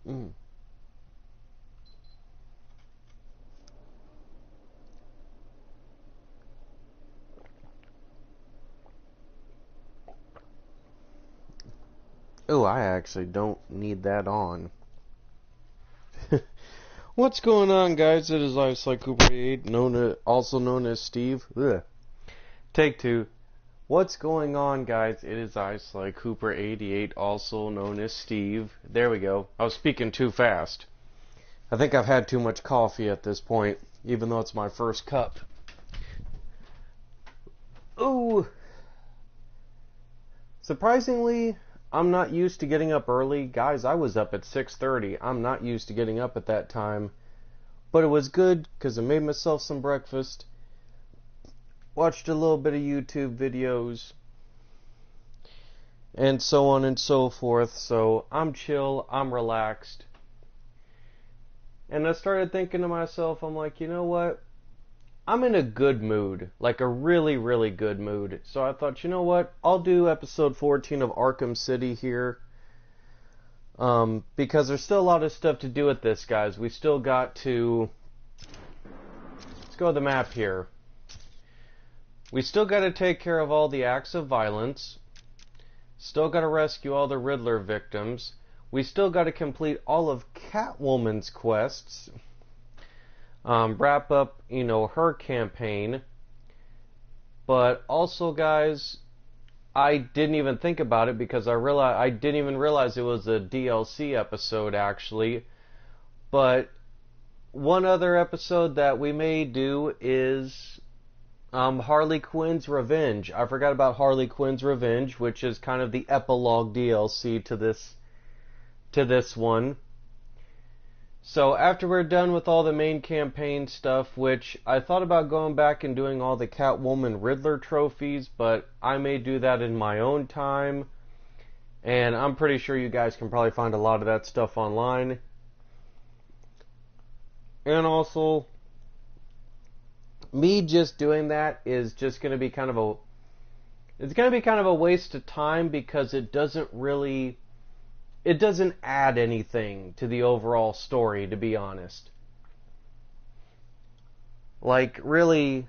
Mm. Oh, I actually don't need that on. What's going on, guys? It is I, Cooper 88, also known as Steve. Ugh. Take two. What's going on, guys? It is I, Cooper 88, also known as Steve. There we go. I was speaking too fast. I think I've had too much coffee at this point, even though it's my first cup. Ooh. Surprisingly, I'm not used to getting up early. Guys, I was up at 6:30. I'm not used to getting up at that time. But it was good because I made myself some breakfast, watched a little bit of YouTube videos, and so on and so forth. So I'm chill, I'm relaxed. And I started thinking to myself, I'm like, you know what? I'm in a good mood, like a really, really good mood. So I thought, you know what? I'll do episode 14 of Arkham City here. Because there's still a lot of stuff to do with this, guys. We still got to... Let's go to the map here. We still got to take care of all the acts of violence. Still got to rescue all the Riddler victims. We still got to complete all of Catwoman's quests. Wrap up, her campaign. But also, guys, I didn't even think about it because I didn't even realize it was a DLC episode, actually. But one other episode that we may do is Harley Quinn's Revenge. I forgot about Harley Quinn's Revenge, which is kind of the epilogue DLC to this one. So after we're done with all the main campaign stuff, which I thought about going back and doing all the Catwoman Riddler trophies, but I may do that in my own time. And I'm pretty sure you guys can probably find a lot of that stuff online. And also, me just doing that is just going to be kind of a waste of time because it doesn't add anything to the overall story, to be honest. Like, really,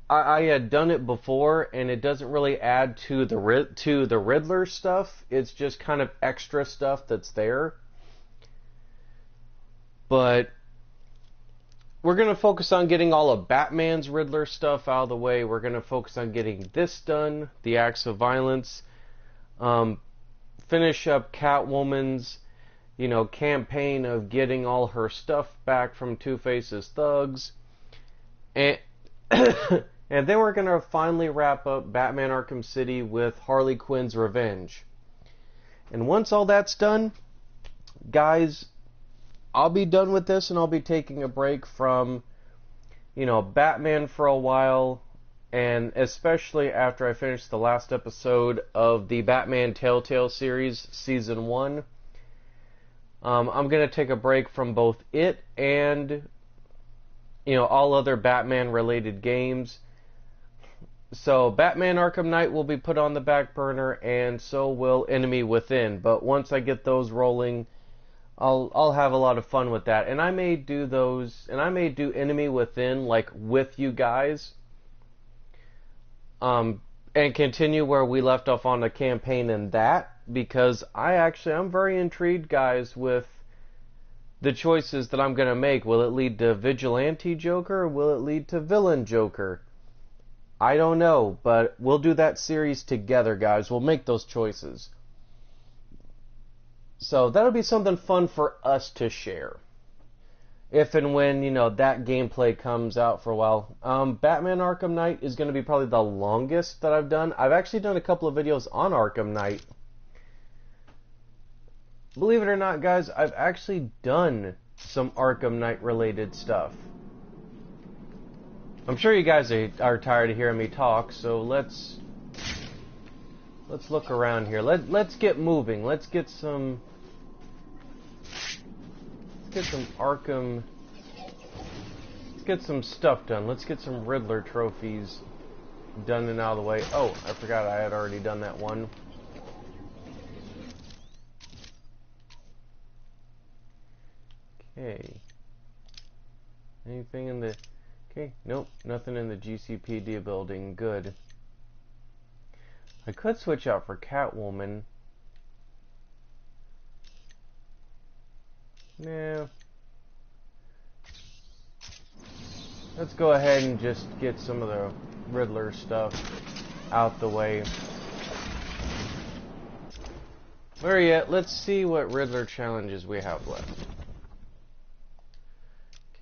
I had done it before, and it doesn't really add to the Riddler stuff. It's just kind of extra stuff that's there. But we're going to focus on getting all of Batman's Riddler stuff out of the way. We're going to focus on getting this done, the acts of violence. Finish up Catwoman's, campaign of getting all her stuff back from Two-Face's thugs. And and then we're going to finally wrap up Batman Arkham City with Harley Quinn's Revenge. And once all that's done, guys, I'll be done with this and I'll be taking a break from, Batman for a while. And especially after I finish the last episode of the Batman Telltale series, Season 1, I'm going to take a break from both it and, all other Batman-related games. So Batman Arkham Knight will be put on the back burner, and so will Enemy Within. But once I get those rolling, I'll have a lot of fun with that. And I may do those, and I may do Enemy Within, like, with you guys. And continue where we left off on the campaign in that, because I'm very intrigued, guys, with the choices that I'm going to make. Will it lead to Vigilante Joker, or will it lead to Villain Joker? I don't know, but we'll do that series together, guys. We'll make those choices. So that'll be something fun for us to share. If and when, that gameplay comes out for a while. Batman Arkham Knight is going to be probably the longest that I've done. I've actually done a couple of videos on Arkham Knight. Believe it or not, guys, I've actually done some Arkham Knight related stuff. I'm sure you guys are tired of hearing me talk, so let's look around here. Let's get moving. Let's get some Arkham. Let's get some stuff done. Let's get some Riddler trophies done and out of the way. Oh, I forgot I had already done that one. Hey. Anything in the... Okay, nope, nothing in the GCPD building. Good. I could switch out for Catwoman. Nah. Let's go ahead and just get some of the Riddler stuff out the way. Where yet? Let's see what Riddler challenges we have left.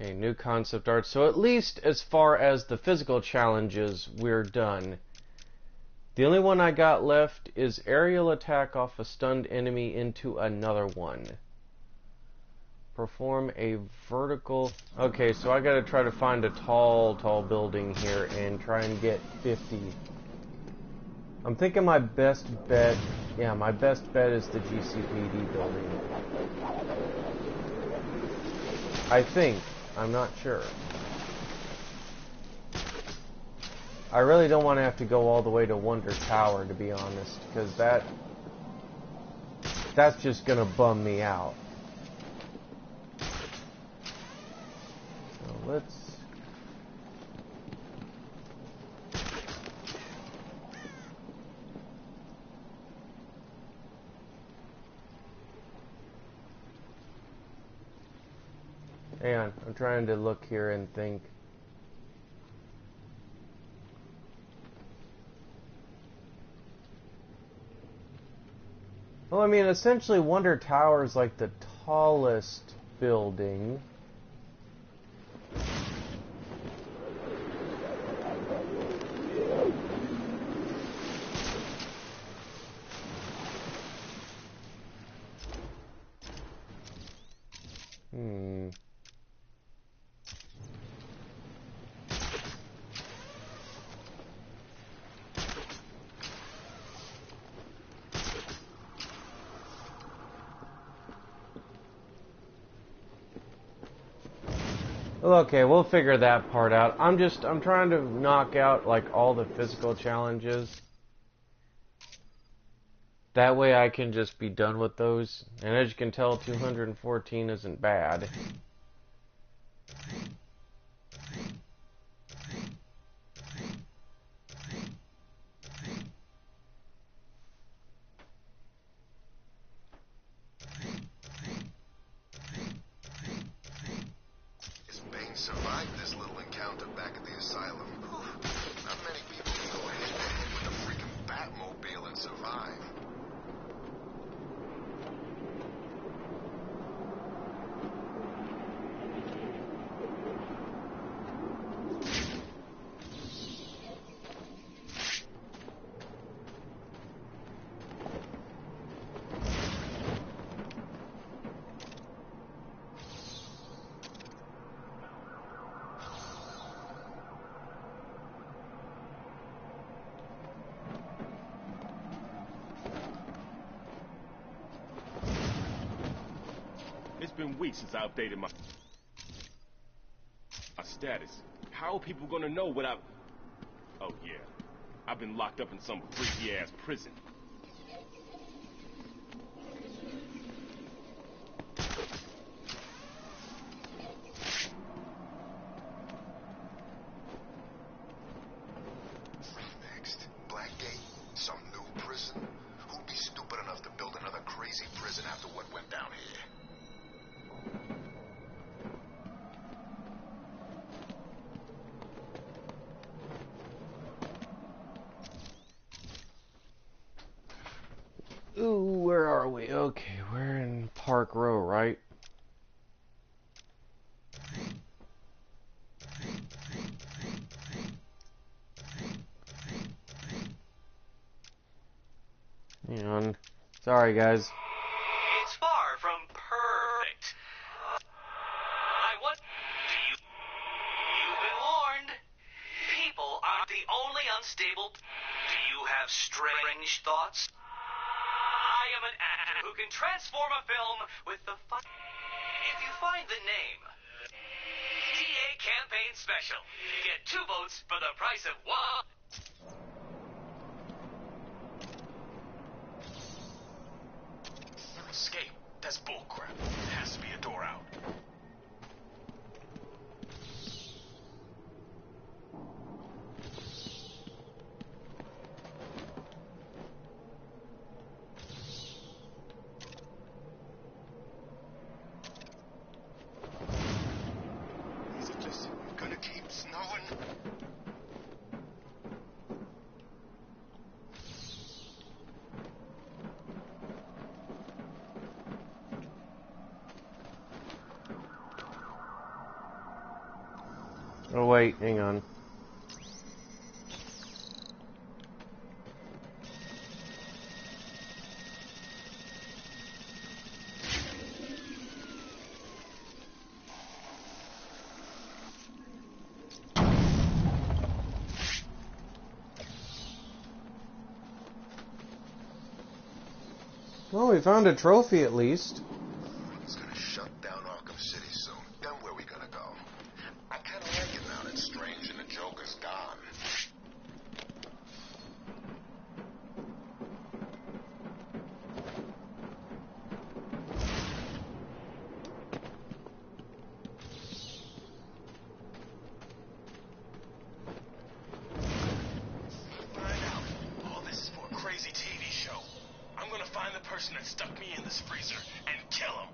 Okay, new concept art. So at least as far as the physical challenges, we're done. The only one I got left is aerial attack off a stunned enemy into another one. Perform a vertical... Okay, so I gotta try to find a tall building here and try and get 50. I'm thinking my best bet... Yeah, my best bet is the GCPD building. I think. I'm not sure. I really don't want to have to go all the way to Wonder Tower, to be honest, because that's just gonna bum me out. So let's... Hang on, I'm trying to look here and think. Well, I mean, essentially Wonder Tower is like the tallest building. Well, okay, we'll figure that part out. I'm trying to knock out, like, all the physical challenges. That way I can just be done with those. And as you can tell, 214 isn't bad. Survived this little encounter back at the asylum. Whew. Not many people can go head-to-head with a freaking Batmobile and survive. It's been weeks since I updated my status. How are people gonna know what I've... Oh, yeah. I've been locked up in some freaky-ass prison. Next, Blackgate, some new prison. Who'd be stupid enough to build another crazy prison after what went down here? Ooh, where are we? Okay, we're in Park Row, right? Hang on. Sorry, guys. It's far from perfect. I want you've been warned. People aren't the only unstable. Do you have strange thoughts? I am an actor who can transform a film with the fun. If you find the name, DA campaign special. Get 2 votes for the price of 1. Escape. That's bullcrap. There has to be a door out. Oh wait, hang on. Well, we found a trophy at least. It's gonna shut down Arkham City soon. Then where we gonna go? I kinda like it now that Strange and the Joker's gone. Find out. All this is for a crazy TV show. I'm gonna find the person that stuck me in this freezer and kill him.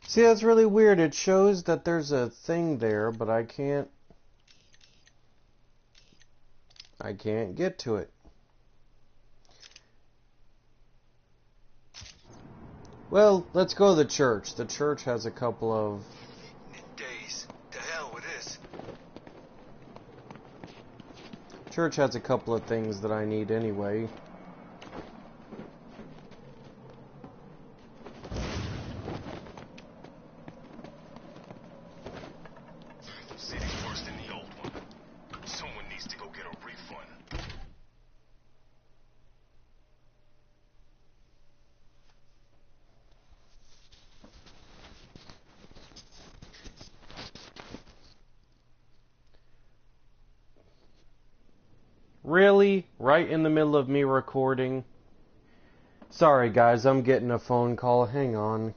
See, that's really weird. It shows that there's a thing there, but I can't get to it. Well, let's go to the church. The church has a couple of... Days. To hell with this. Church has a couple of things that I need anyway. The city's worse than the old one. Someone needs to go get a refund. Really? Right in the middle of me recording? Sorry guys, I'm getting a phone call. Hang on.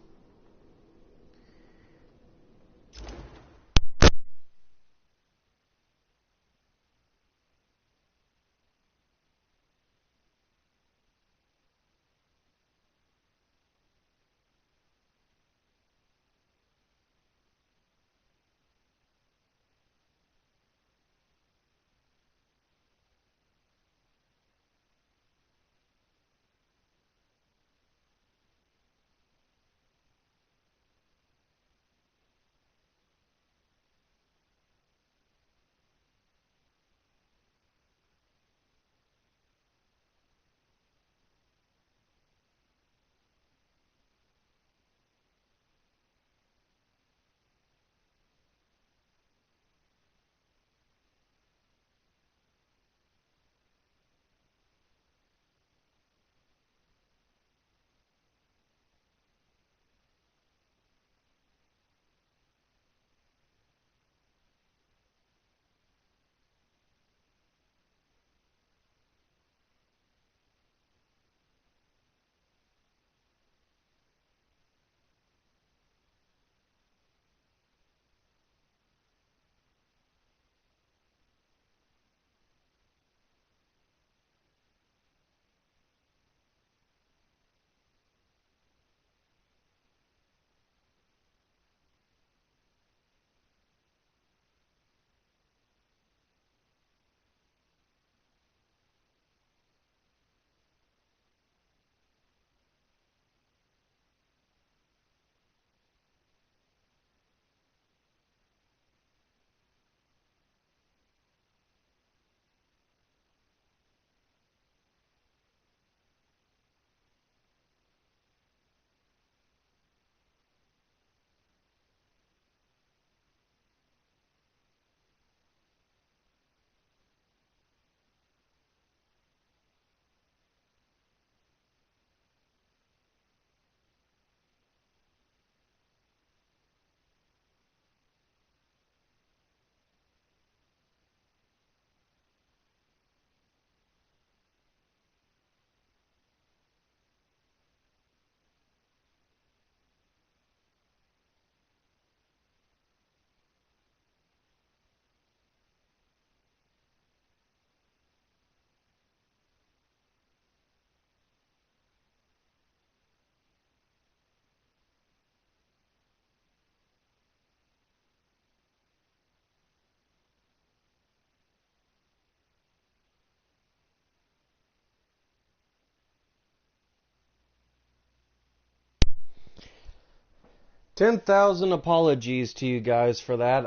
10,000 apologies to you guys for that.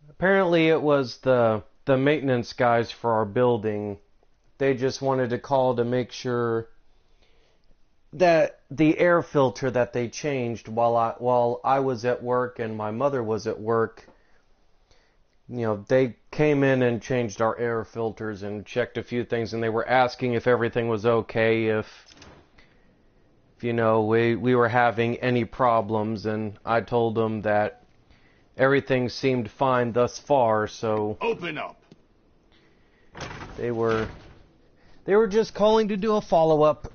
Apparently it was the maintenance guys for our building. They just wanted to call to make sure that the air filter that they changed while I was at work and my mother was at work, they came in and changed our air filters and checked a few things, and they were asking if everything was okay, if we were having any problems, and I told them that everything seemed fine thus far, so Open up. they were just calling to do a follow-up,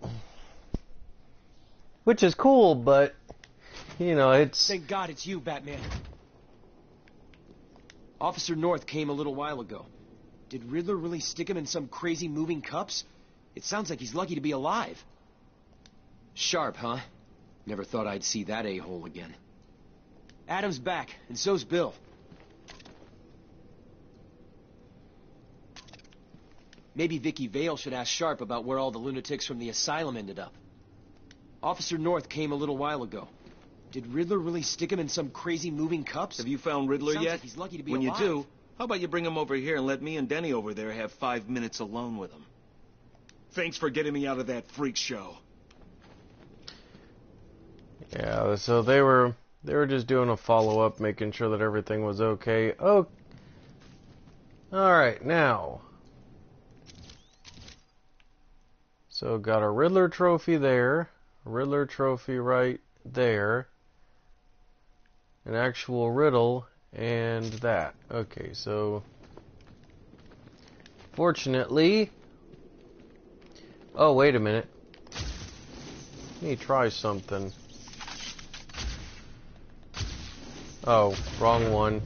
which is cool, but it's... Thank God it's you, Batman. Officer North came a little while ago. Did Riddler really stick him in some crazy moving cups? It sounds like he's lucky to be alive. Sharp, huh? Never thought I'd see that a-hole again. Adam's back, and so's Bill. Maybe Vicky Vale should ask Sharp about where all the lunatics from the asylum ended up. Officer North came a little while ago. Did Riddler really stick him in some crazy moving cups? Have you found Riddler Sounds yet? like he's lucky to be when alive. you do, how about you bring him over here and let me and Denny over there have 5 minutes alone with him? Thanks for getting me out of that freak show. Yeah, so they were just doing a follow-up, making sure that everything was okay. Oh, alright, now. So got a Riddler trophy there, a Riddler trophy right there, an actual riddle, and that. Okay, so fortunately... Oh, wait a minute. Let me try something. Oh, wrong one.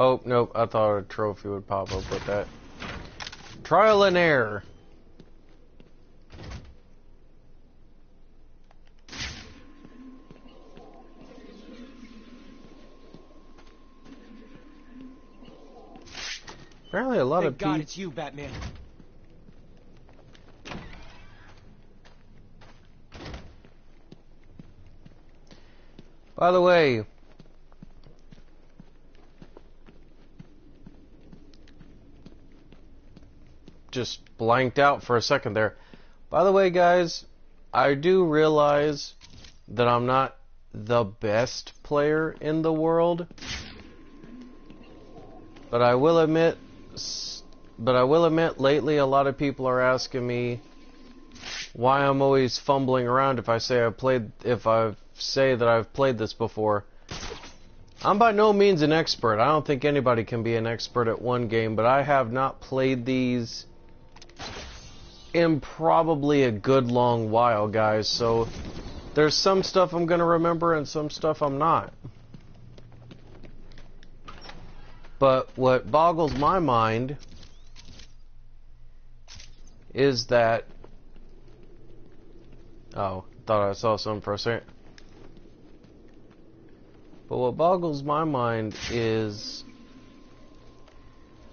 Oh, nope, I thought a trophy would pop up with that. Trial and error. Apparently a lot of Thank God people... it's you, Batman. By the way... Just blanked out for a second there. By the way, guys, I do realize that I'm not the best player in the world, but I will admit lately a lot of people are asking me why I'm always fumbling around if I say that I've played this before. I'm by no means an expert. I don't think anybody can be an expert at one game, but I have not played these in probably a good long while, guys, so there's some stuff I'm gonna remember and some stuff I'm not. But what boggles my mind is that... Oh, thought I saw something for a second. But what boggles my mind is...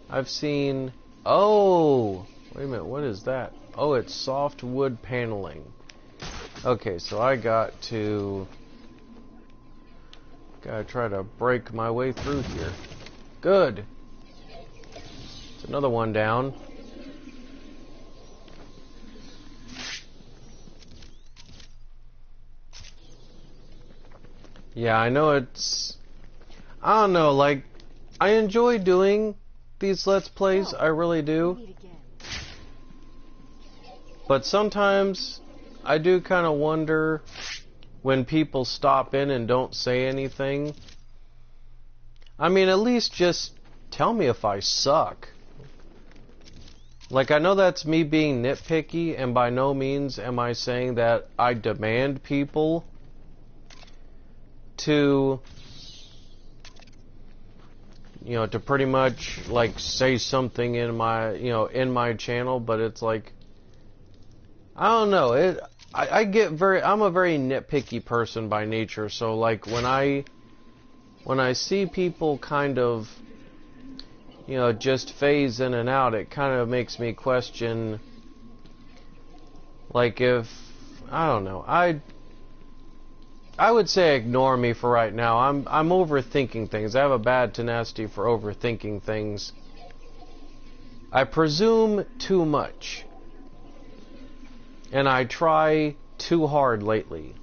I've seen... Oh! Wait a minute, what is that? Oh, it's soft wood paneling. Okay, so I gotta try to break my way through here. Good. It's another one down. Yeah, I know it's... I don't know, like, I enjoy doing these Let's Plays, I really do. But sometimes I do kind of wonder when people stop in and don't say anything. I mean, at least just tell me if I suck. Like, I know that's me being nitpicky, and by no means am I saying that I demand people to, to pretty much, like, say something in my channel, but it's like, I don't know, I'm a very nitpicky person by nature, so, like, when I see people kind of, just phase in and out, it kind of makes me question, like, if, I don't know, I would say ignore me for right now. I'm overthinking things. I have a bad tenacity for overthinking things. I presume too much. And I try too hard lately.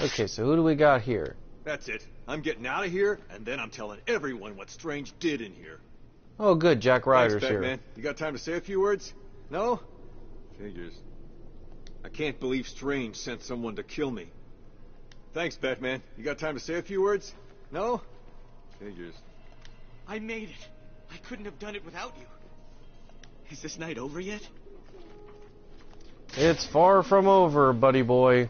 Okay, so who do we got here? That's it. I'm getting out of here, and then I'm telling everyone what Strange did in here. Oh, good. Jack Ryder's Thanks, here. Batman. You got time to say a few words? No? Figures. I can't believe Strange sent someone to kill me. Thanks, Batman. You got time to say a few words? No? Figures. I made it. I couldn't have done it without you. Is this night over yet? It's far from over, buddy boy.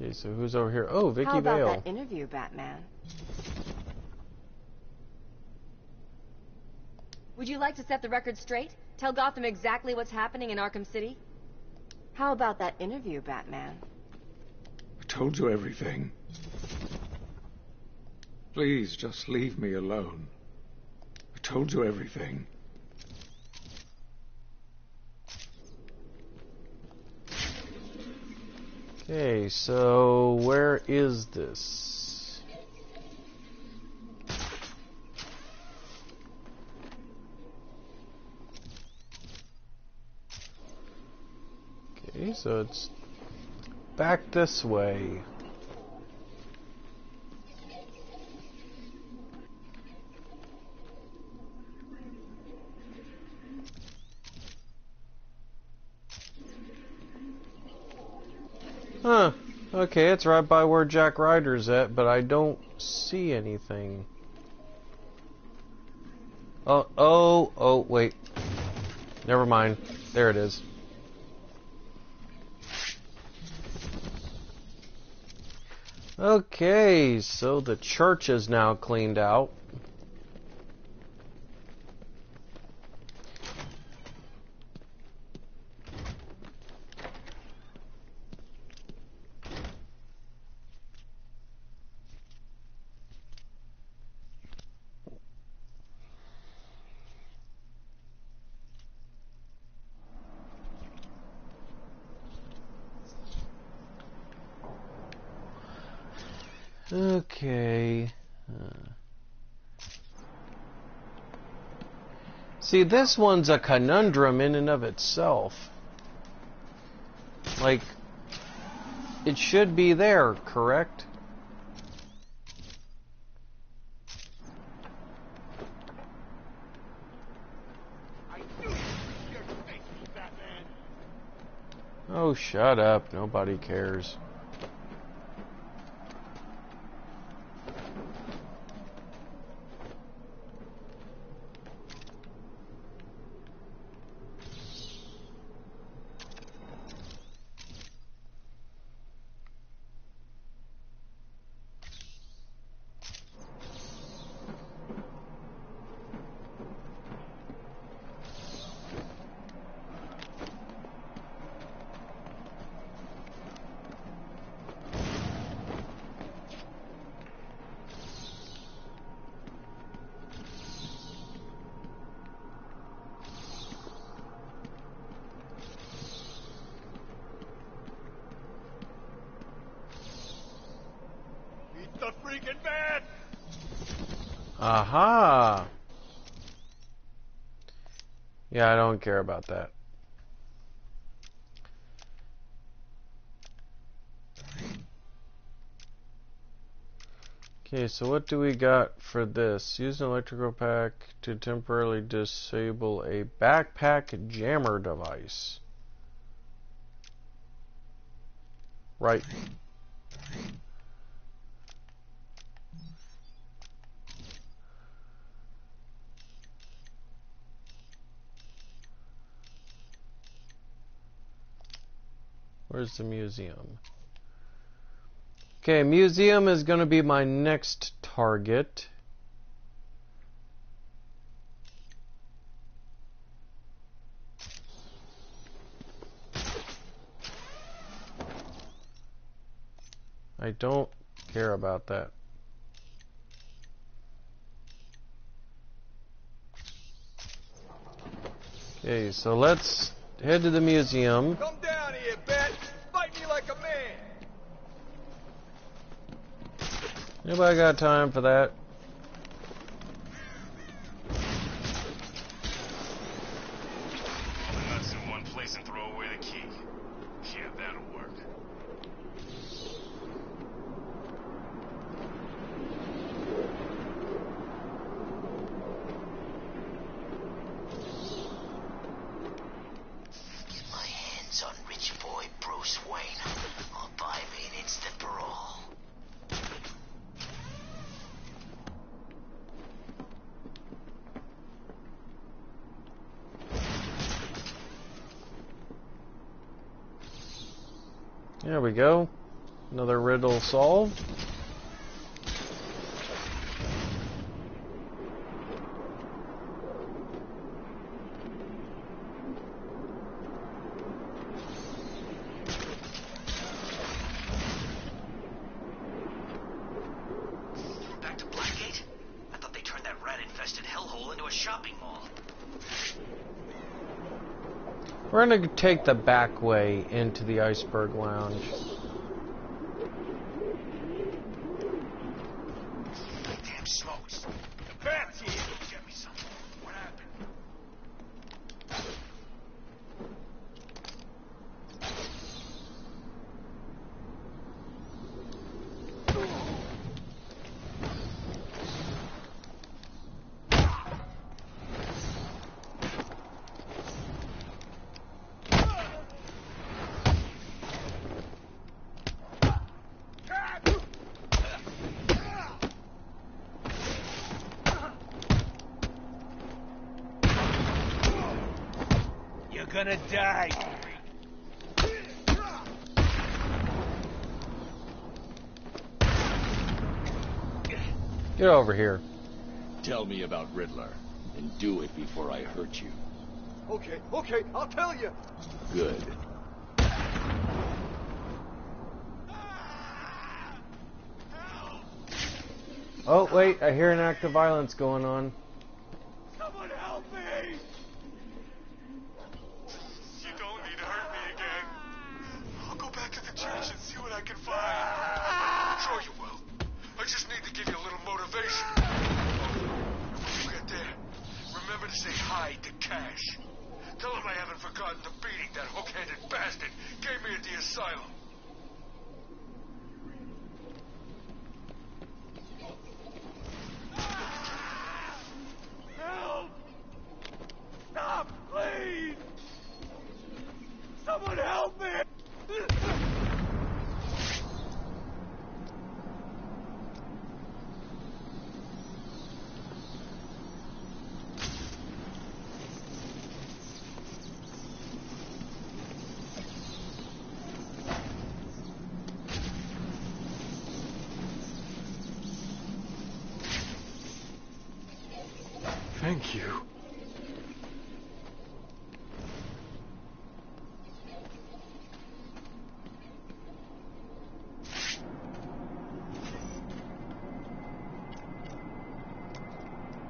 Okay, so who's over here? Oh, Vicky How about Vale. that interview, Batman? Would you like to set the record straight? Tell Gotham exactly what's happening in Arkham City? How about that interview, Batman? I told you everything. Please, just leave me alone. I told you everything. Okay, so where is this? Okay, so it's back this way. Huh. Okay, it's right by where Jack Ryder's at, but I don't see anything. Oh, wait. Never mind. There it is. Okay, so the church is now cleaned out. Okay. See, this one's a conundrum in and of itself. Like, it should be there, correct? Oh, shut up. Nobody cares. The freaking man! Aha! Yeah, I don't care about that. Okay, so what do we got for this? Use an electrical pack to temporarily disable a backpack jammer device. Right. Where's the museum? Okay, museum is going to be my next target. I don't care about that. Okay, so let's head to the museum. Come down here, Bat. Fight me like a man. Anybody got time for that? All the nuts in one place and throw away the key. Yeah, that'll work. Get my hands on rich boy Bruce Wayne. I'll buy me an instant parole. There we go. Another riddle solved. Back to Blackgate? I thought they turned that rat-infested hellhole into a shopping mall. We're gonna take the back way into the Iceberg Lounge. Damn smokes. The bat's here. Get me some. What happened? You're gonna die. Get over here. Tell me about Riddler, and do it before I hurt you. Okay, okay, I'll tell you. Good. Oh, wait, I hear an act of violence going on. Someone help me! You don't need to hurt me again. I'll go back to the church and see what I can find. Sure you will. I just need to give you a little motivation. And when you get there, remember to say hi to Cash. Tell him I haven't forgotten the beating that hook-handed bastard gave me at the asylum. Help! Stop, please! Someone help me! Thank you.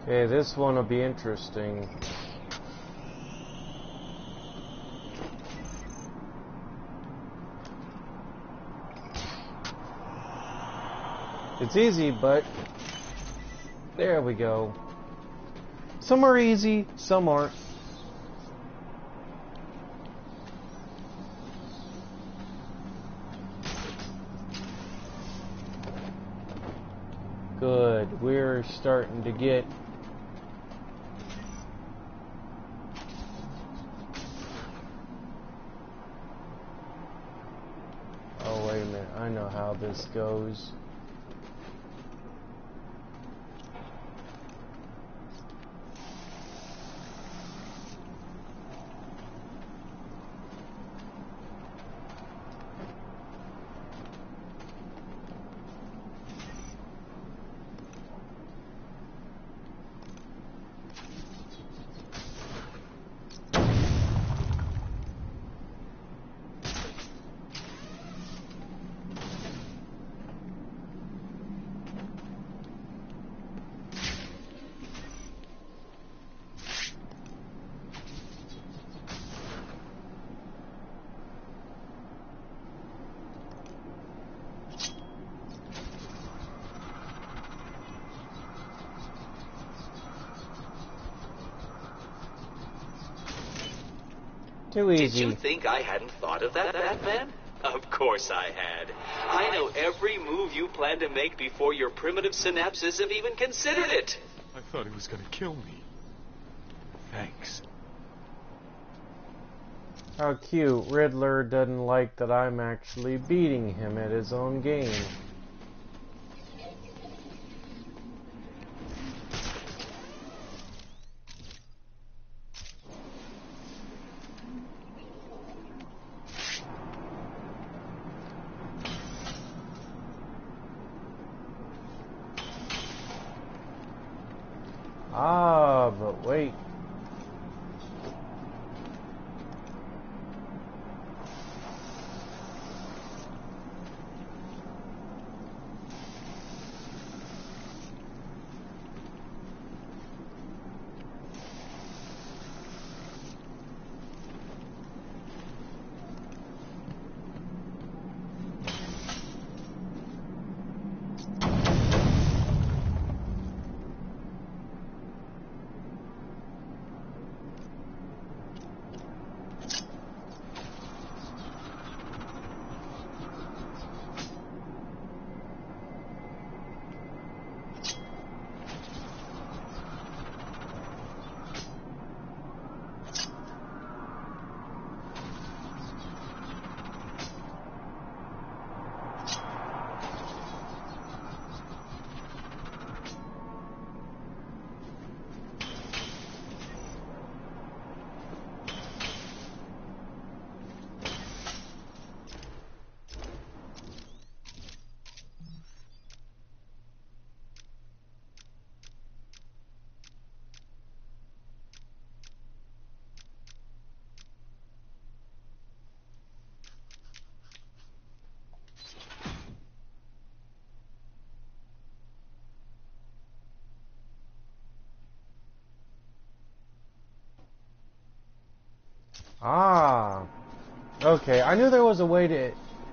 Okay, this one will be interesting. It's easy, but there we go. Some are easy, some aren't. Good, we're starting to get oh, wait a minute, I know how this goes. Too Did easy. you think I hadn't thought of that, Batman? Of course I had. I know every move you plan to make before your primitive synapses have even considered it. I thought he was gonna kill me. Thanks. How cute. Riddler doesn't like that I'm actually beating him at his own game. Ah, but wait. Ah. Okay, I knew there was a way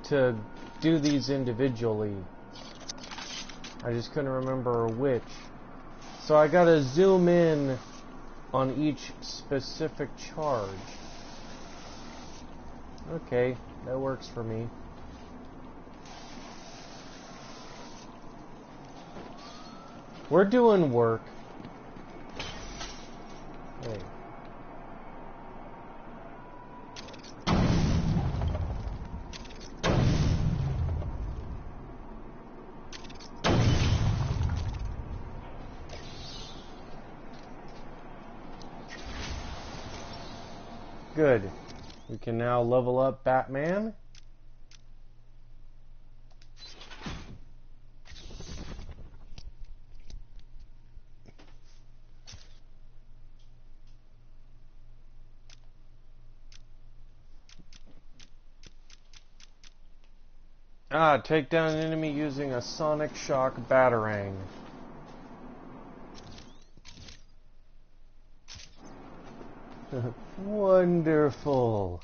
to do these individually. I just couldn't remember which. So I gotta zoom in on each specific charge. Okay, that works for me. We're doing work. Hey. Good. We can now level up Batman. Ah, take down an enemy using a sonic shock batarang. Wonderful.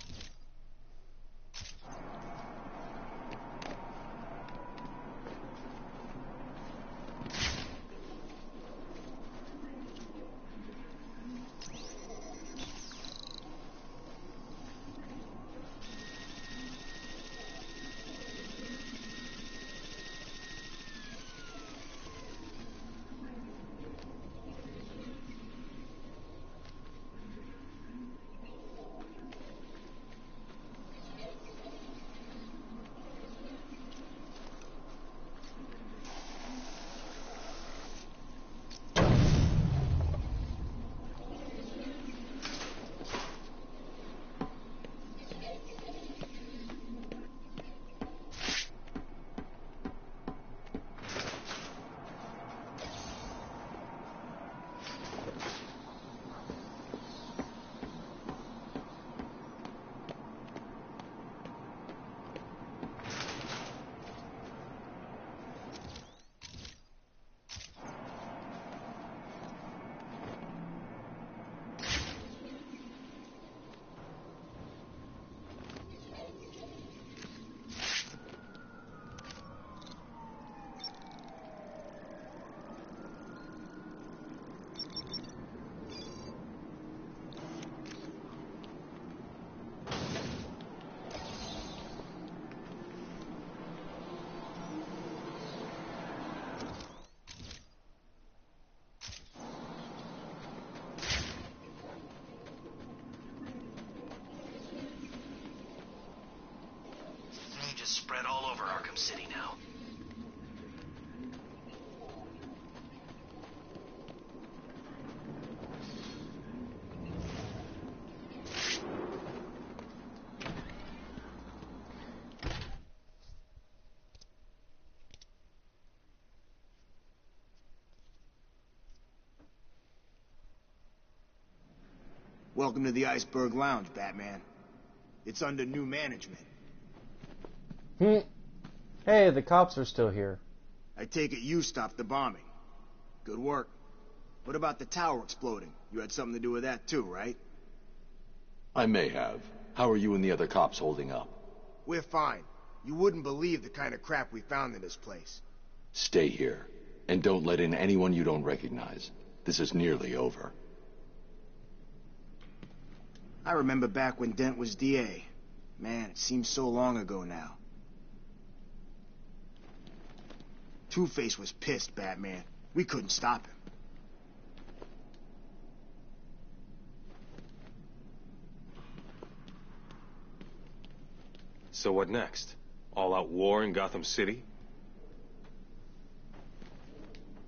spread all over Arkham City now. Welcome to the Iceberg Lounge, Batman. It's under new management. Hey, the cops are still here. I take it you stopped the bombing. Good work. What about the tower exploding? You had something to do with that too, right? I may have. How are you and the other cops holding up? We're fine. You wouldn't believe the kind of crap we found in this place. Stay here, and don't let in anyone you don't recognize. This is nearly over. I remember back when Dent was DA. Man, it seems so long ago now. Two-Face was pissed, Batman. We couldn't stop him. So what next? All-out war in Gotham City?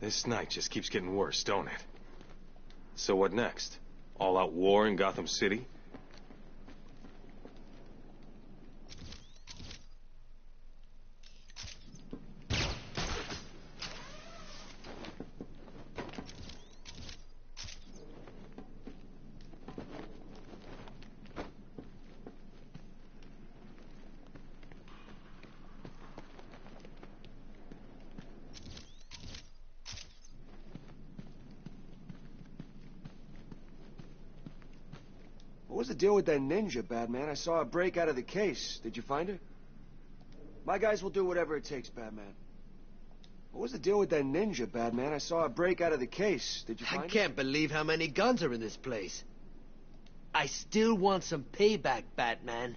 This night just keeps getting worse, don't it? So what next? All-out war in Gotham City? What was the deal with that ninja, Batman? I saw her break out of the case. Did you find her? My guys will do whatever it takes, Batman. What was the deal with that ninja, Batman? I saw her break out of the case. Did you find her? I can't believe how many guns are in this place. I still want some payback, Batman.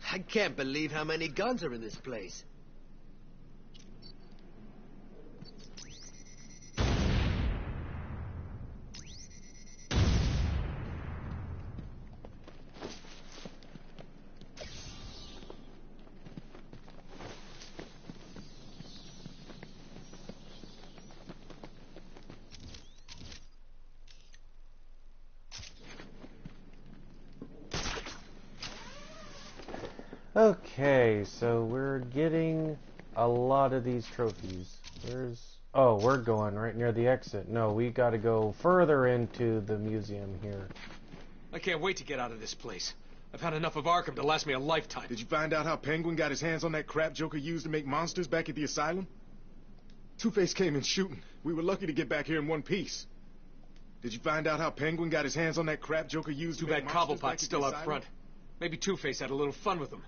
I can't believe how many guns are in this place. Okay, so we're getting a lot of these trophies. Oh, we're going right near the exit. No, we gotta go further into the museum here. I can't wait to get out of this place. I've had enough of Arkham to last me a lifetime. Did you find out how Penguin got his hands on that crap Joker used to make monsters back at the asylum? Two-Face came in shooting. We were lucky to get back here in one piece. Did you find out how Penguin got his hands on that crap Joker used Too to make bad monsters back Cobblepot's at still the out asylum? front. Maybe Two-Face had a little fun with him.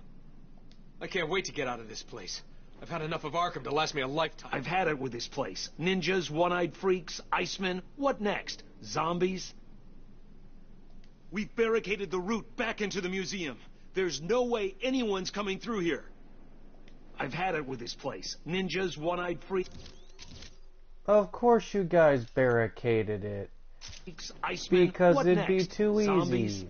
I can't wait to get out of this place. I've had enough of Arkham to last me a lifetime. I've had it with this place. Ninjas, one-eyed freaks, Icemen. What next? Zombies? We've barricaded the route back into the museum. There's no way anyone's coming through here. I've had it with this place. Ninjas, one-eyed freaks. Of course you guys barricaded it. Icemen. Because what it'd be next? too Zombies? easy.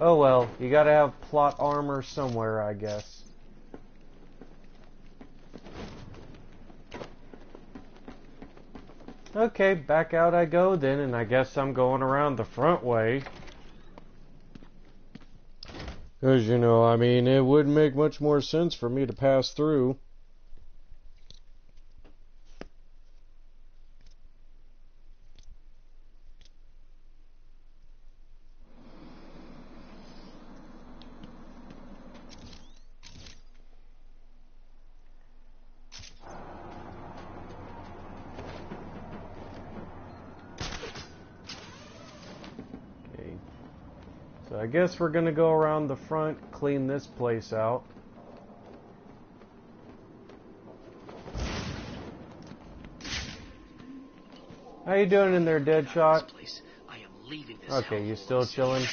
Oh well, you gotta have plot armor somewhere, I guess. Okay, back out I go then, and I guess I'm going around the front way. 'Cause, you know, I mean, it wouldn't make much more sense for me to pass through. So I guess we're gonna go around the front, clean this place out. How you doing in there, Deadshot? I am leaving this Okay, you still chilling?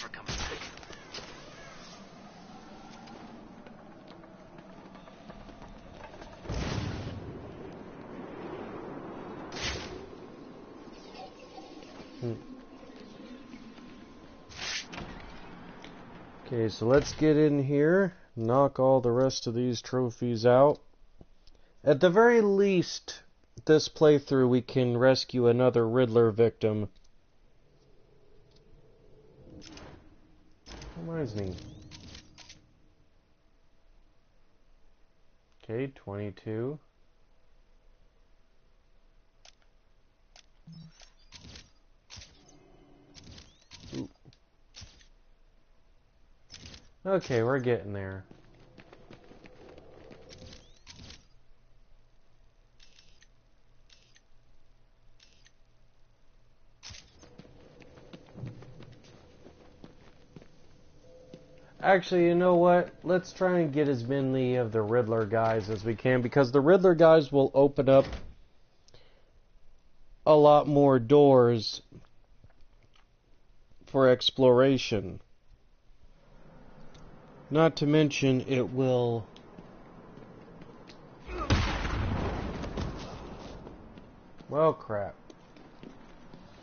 Okay, so let's get in here. knock all the rest of these trophies out. At the very least, this playthrough we can rescue another Riddler victim. Reminds me. Okay, 22. Ooh. Okay, we're getting there. Actually, you know what? Let's try and get as many of the Riddler guys as we can, because the Riddler guys will open up a lot more doors for exploration. Not to mention, it will... Well, crap.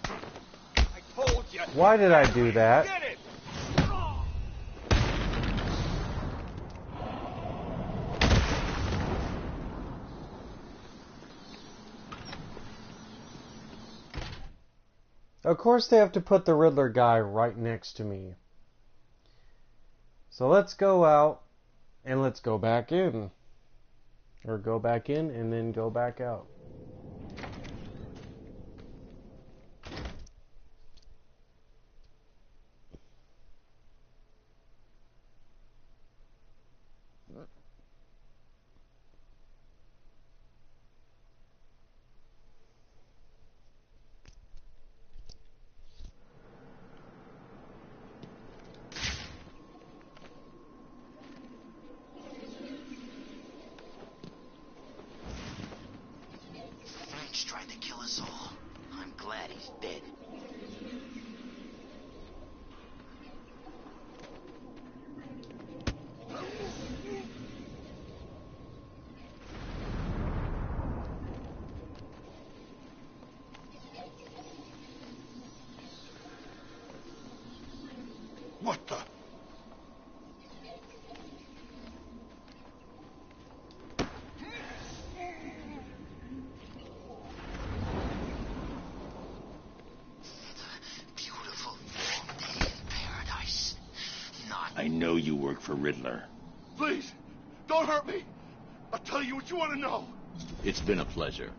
I told you. Why did I do that? Get it! Of course they have to put the Riddler guy right next to me. So let's go out and let's go back in. Or go back in and then go back out. French tried to kill us all. I'm glad he's dead. What the? I know you work for Riddler. Please, don't hurt me. I'll tell you what you want to know. It's been a pleasure.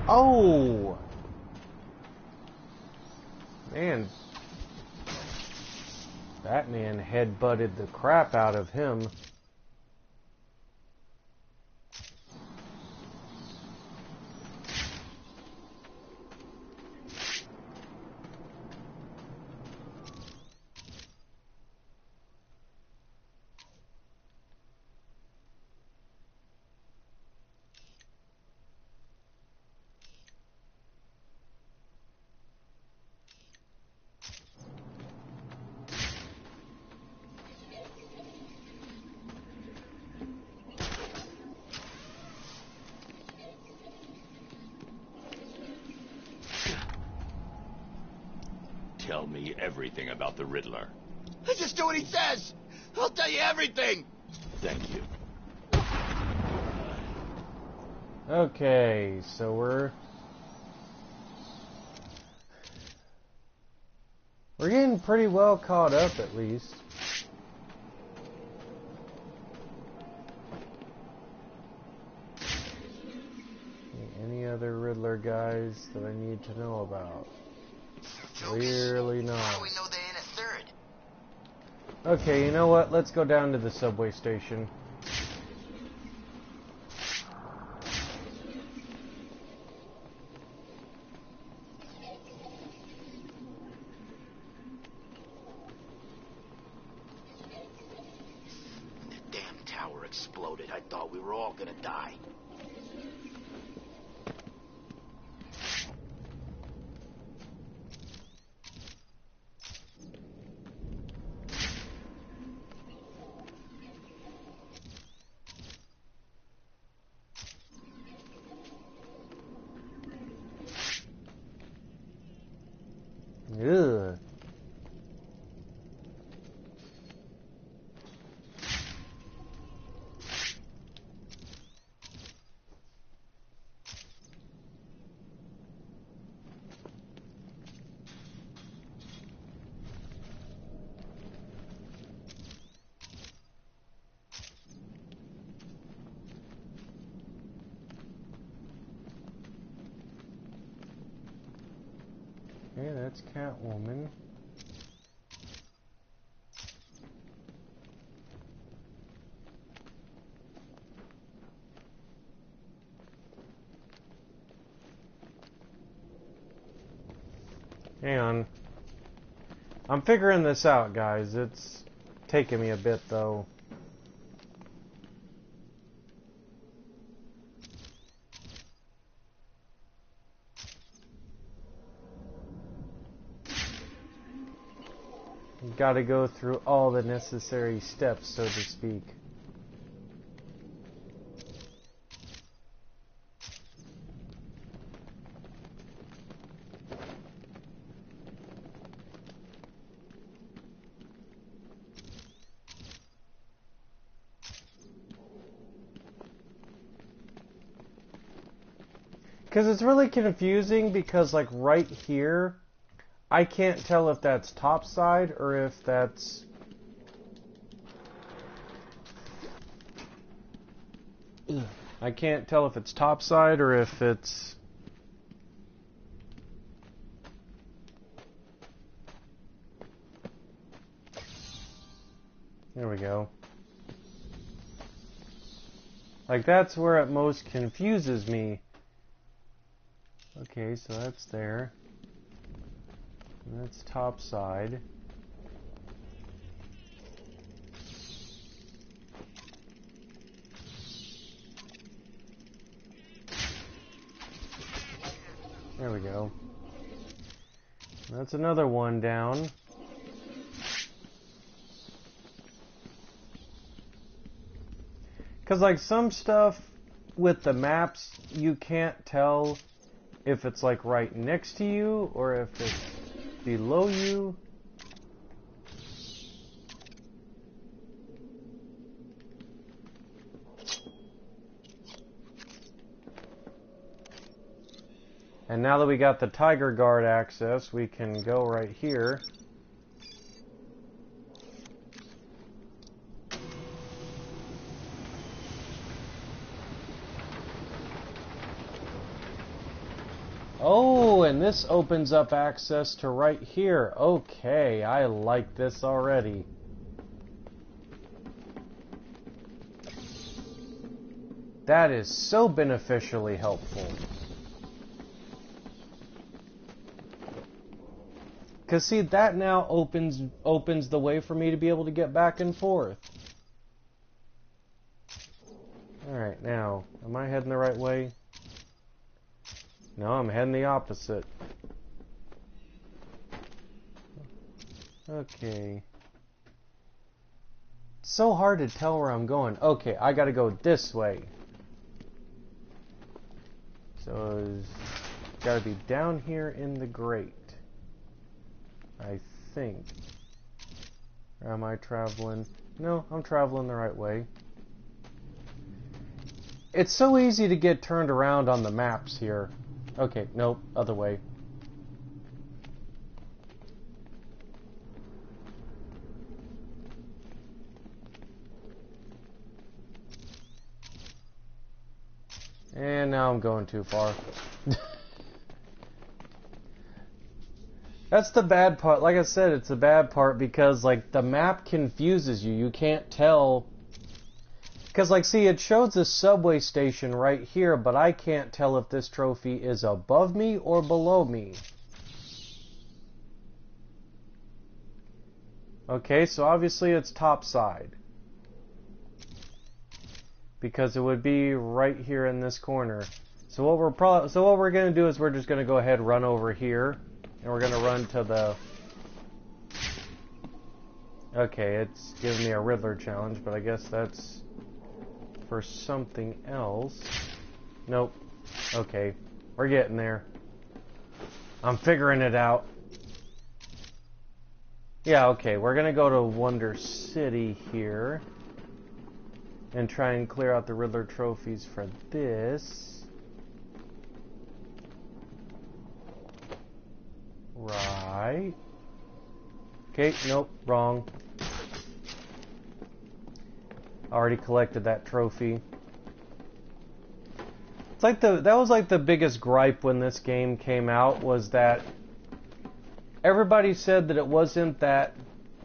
Oh! Man. Batman headbutted the crap out of him. Tell me everything about the Riddler. Just do what he says. I'll tell you everything. Thank you. Okay, so we're getting pretty well caught up, at least. Any other Riddler guys that I need to know about? Clearly not. How do we know they ain't a third? Okay, you know what? Let's go down to the subway station. When the damn tower exploded, I thought we were all gonna die. Ugh. Okay, that's Catwoman. Hang on. I'm figuring this out, guys. It's taking me a bit, though. Got to go through all the necessary steps, so to speak. Because it's really confusing because, like, right here, I can't tell if that's topside or if that's... I can't tell if it's topside or if it's... There we go. Like, that's where it most confuses me. Okay, so that's there. And that's top side. There we go. That's another one down. Because, like, some stuff with the maps, you can't tell if it's, like, right next to you or if it's below you. And now that we got the Tiger Guard access, we can go right here. Oh, and this opens up access to right here. Okay, I like this already. That is so beneficially helpful. Because see, that now opens the way for me to be able to get back and forth. Alright, now, am I heading the right way? No, I'm heading the opposite. Okay. It's so hard to tell where I'm going. Okay, I gotta go this way. So, it's gotta be down here in the grate. I think. Or am I traveling? No, I'm traveling the right way. It's so easy to get turned around on the maps here. Okay, nope, other way. And now I'm going too far. That's the bad part. Like I said, it's the bad part because, like, the map confuses you. You can't tell. Because, like, see, it shows the subway station right here, but I can't tell if this trophy is above me or below me. Okay, so obviously it's top side. Because it would be right here in this corner. So what we're going to do is we're just going to go ahead and run over here. And we're going to run to the... Okay, it's giving me a Riddler challenge, but I guess that's for something else. Nope. Okay, we're getting there. I'm figuring it out. Yeah, okay, we're going to go to Wonder City here. And try and clear out the Riddler trophies for this. Right. Okay, nope, wrong. Already collected that trophy. It's like that was like the biggest gripe when this game came out, was that everybody said that it wasn't that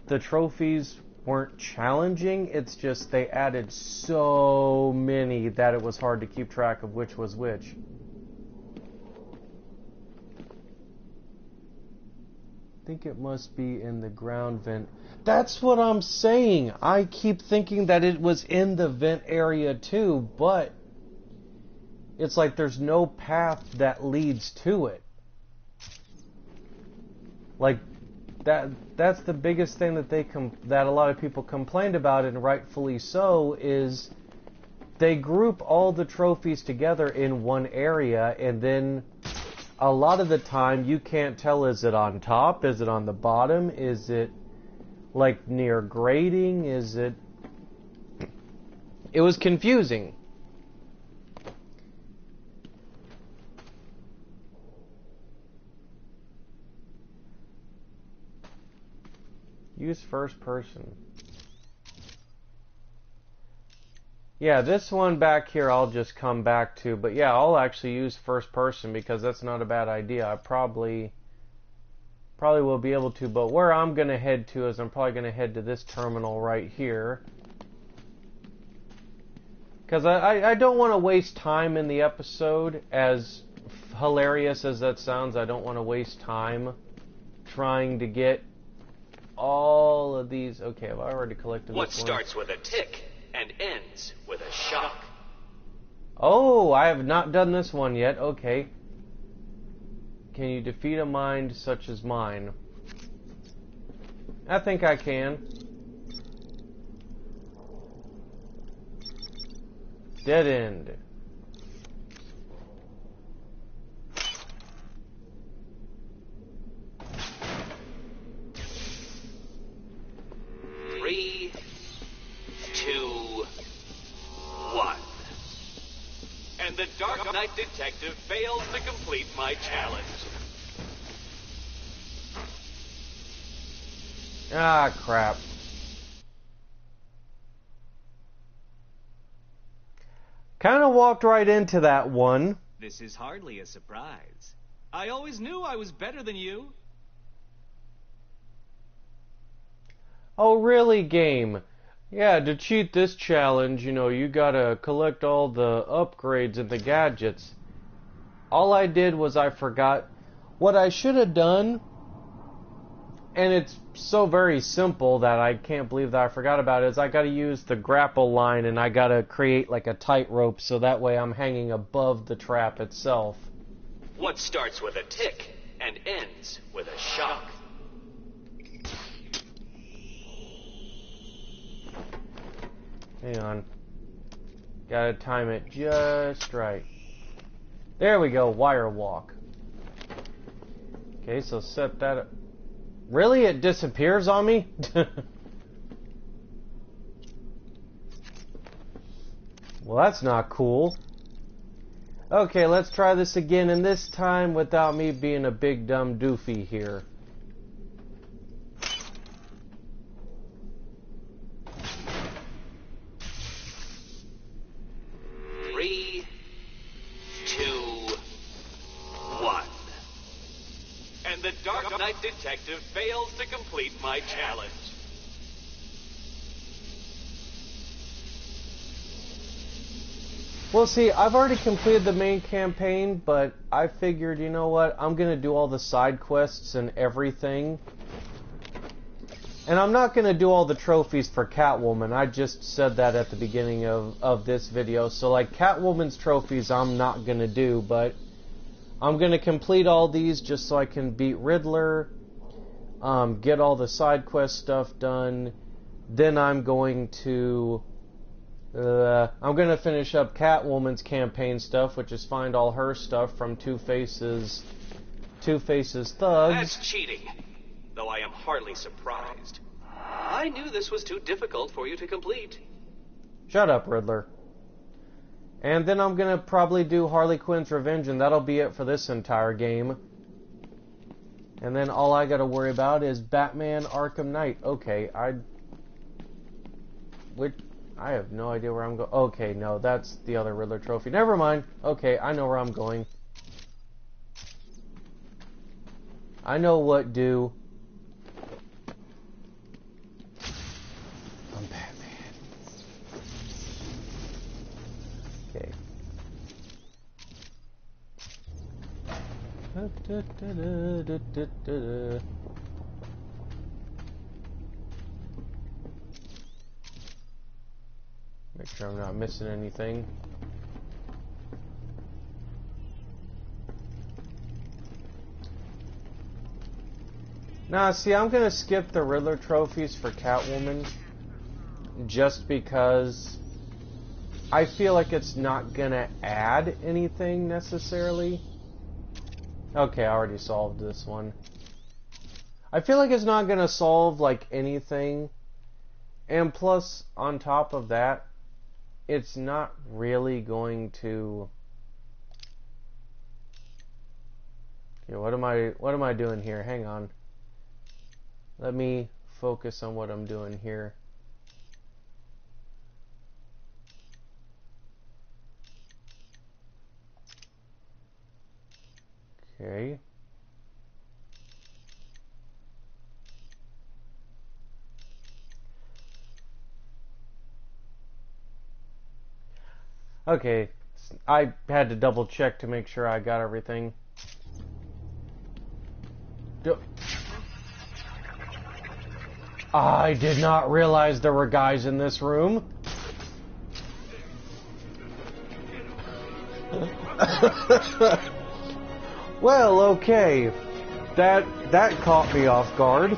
the trophies weren't challenging, it's just they added so many that it was hard to keep track of which was which. I think it must be in the ground vent. That's what I'm saying. I keep thinking that it was in the vent area too, but it's like there's no path that leads to it. Like that's the biggest thing that that a lot of people complained about, and rightfully so, is they group all the trophies together in one area, and then a lot of the time you can't tell, is it on top, is it on the bottom, is it like near grading, is it... It was confusing. Use first person. Yeah, this one back here I'll just come back to, but yeah, I'll actually use first person because that's not a bad idea. I probably will be able to, but where I'm going to head to is I'm probably going to head to this terminal right here. Because I don't want to waste time in the episode, as hilarious as that sounds. I don't want to waste time trying to get all of these. Okay, I've already collected What this one. starts with a tick and ends with a shock? Oh, I have not done this one yet. Okay. Can you defeat a mind such as mine? I think I can. Dead end. Three, 2, 1. And the Dark Knight Detective fails to complete my challenge. Ah, crap. Kind of walked right into that one. This is hardly a surprise. I always knew I was better than you. Oh, really, game? Yeah, to cheat this challenge, you know, you gotta collect all the upgrades and the gadgets. All I did was I forgot what I should have done, and it's so very simple that I can't believe that I forgot about it, is I gotta use the grapple line and I gotta create like a tightrope so that way I'm hanging above the trap itself. What starts with a tick and ends with a shock? Hang on. Gotta time it just right. There we go, wire walk. Okay, so set that up. Really? It disappears on me? Well, that's not cool. Okay, let's try this again, and this time without me being a big dumb doofy here. The Dark Knight Detective fails to complete my challenge. Well, see, I've already completed the main campaign, but I figured, you know what, I'm going to do all the side quests and everything. And I'm not going to do all the trophies for Catwoman. I just said that at the beginning of this video. So, like, Catwoman's trophies I'm not going to do, but I'm going to complete all these just so I can beat Riddler, get all the side quest stuff done. Then I'm going to finish up Catwoman's campaign stuff, which is find all her stuff from Two-Face's Thugs. That's cheating, though I am hardly surprised. I knew this was too difficult for you to complete. Shut up, Riddler. And then I'm going to probably do Harley Quinn's Revenge, and that'll be it for this entire game. And then all I got to worry about is Batman Arkham Knight. Okay, I have no idea where I'm going. Okay, no, that's the other Riddler trophy. Never mind. Okay, I know where I'm going. I know what do. I'm Batman. Okay. Make sure I'm not missing anything. Nah, see, I'm gonna skip the Riddler trophies for Catwoman just because I feel like it's not gonna add anything necessarily. Okay, I already solved this one. I feel like it's not gonna solve like anything, and plus, on top of that, it's not really going to. Okay, what am I doing here? Hang on. Let me focus on what I'm doing here. Okay. Okay. I had to double check to make sure I got everything. I did not realize there were guys in this room. Well, okay. That caught me off guard.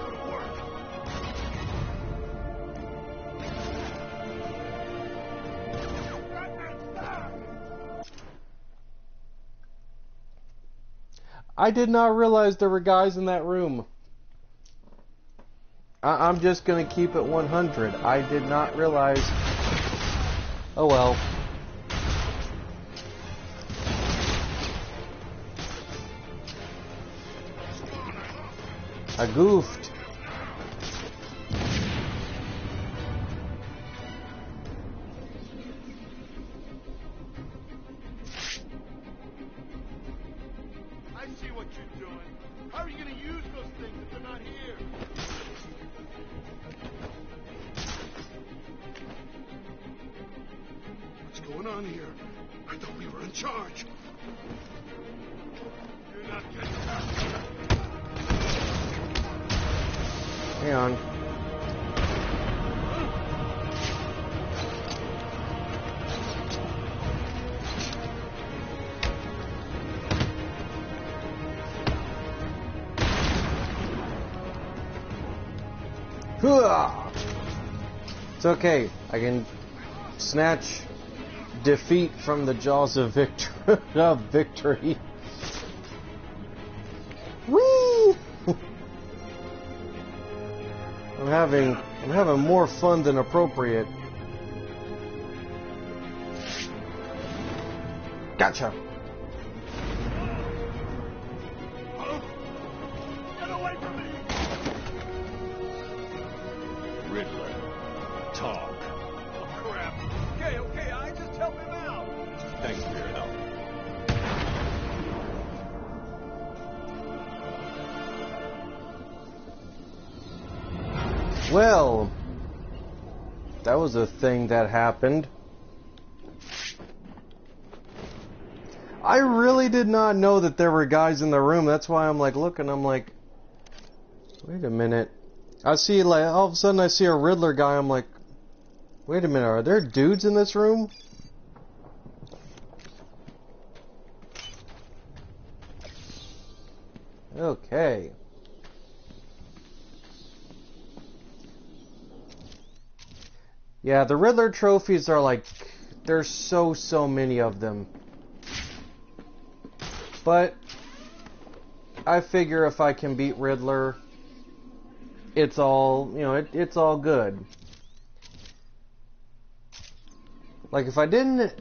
I did not realize there were guys in that room. I'm just gonna keep it 100. I did not realize. Oh well. I goofed. I see what you're doing. How are you gonna use those things if they're not here? What's going on here? I thought we were in charge. You're not getting past. Hang on. It's okay. I can snatch defeat from the jaws of victory. Whee! I'm having more fun than appropriate. Gotcha. Get away from me! Riddler, talk. Oh, crap. Okay, I just help him out. Thanks for your help. Well, that was a thing that happened. I really did not know that there were guys in the room. That's why I'm like looking. I'm like, wait a minute. I see like all of a sudden I see a Riddler guy. I'm like, wait a minute. Are there dudes in this room? Okay. Yeah, the Riddler trophies are like, there's so many of them. But I figure if I can beat Riddler, it's all, it's all good. Like if I didn't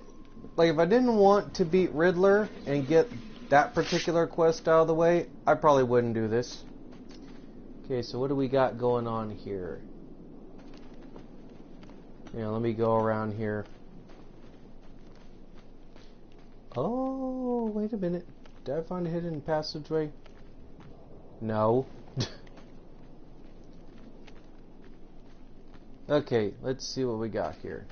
want to beat Riddler and get that particular quest out of the way, I probably wouldn't do this. Okay, so what do we got going on here? Yeah, let me go around here. Oh, wait a minute. Did I find a hidden passageway? No. Okay, let's see what we got here.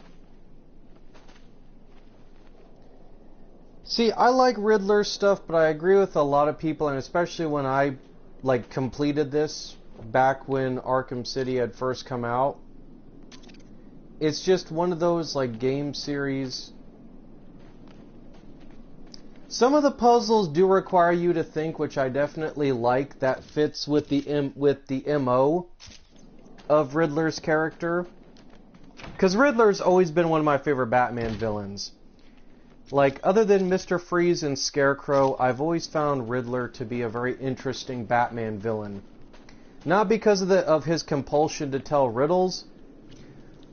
See, I like Riddler stuff, but I agree with a lot of people, and especially when I, like, completed this back when Arkham City had first come out. It's just one of those, like, game series. Some of the puzzles do require you to think, which I definitely like. That fits with the MO of Riddler's character. Because Riddler's always been one of my favorite Batman villains. Like, other than Mr. Freeze and Scarecrow, I've always found Riddler to be a very interesting Batman villain. Not because of his compulsion to tell riddles,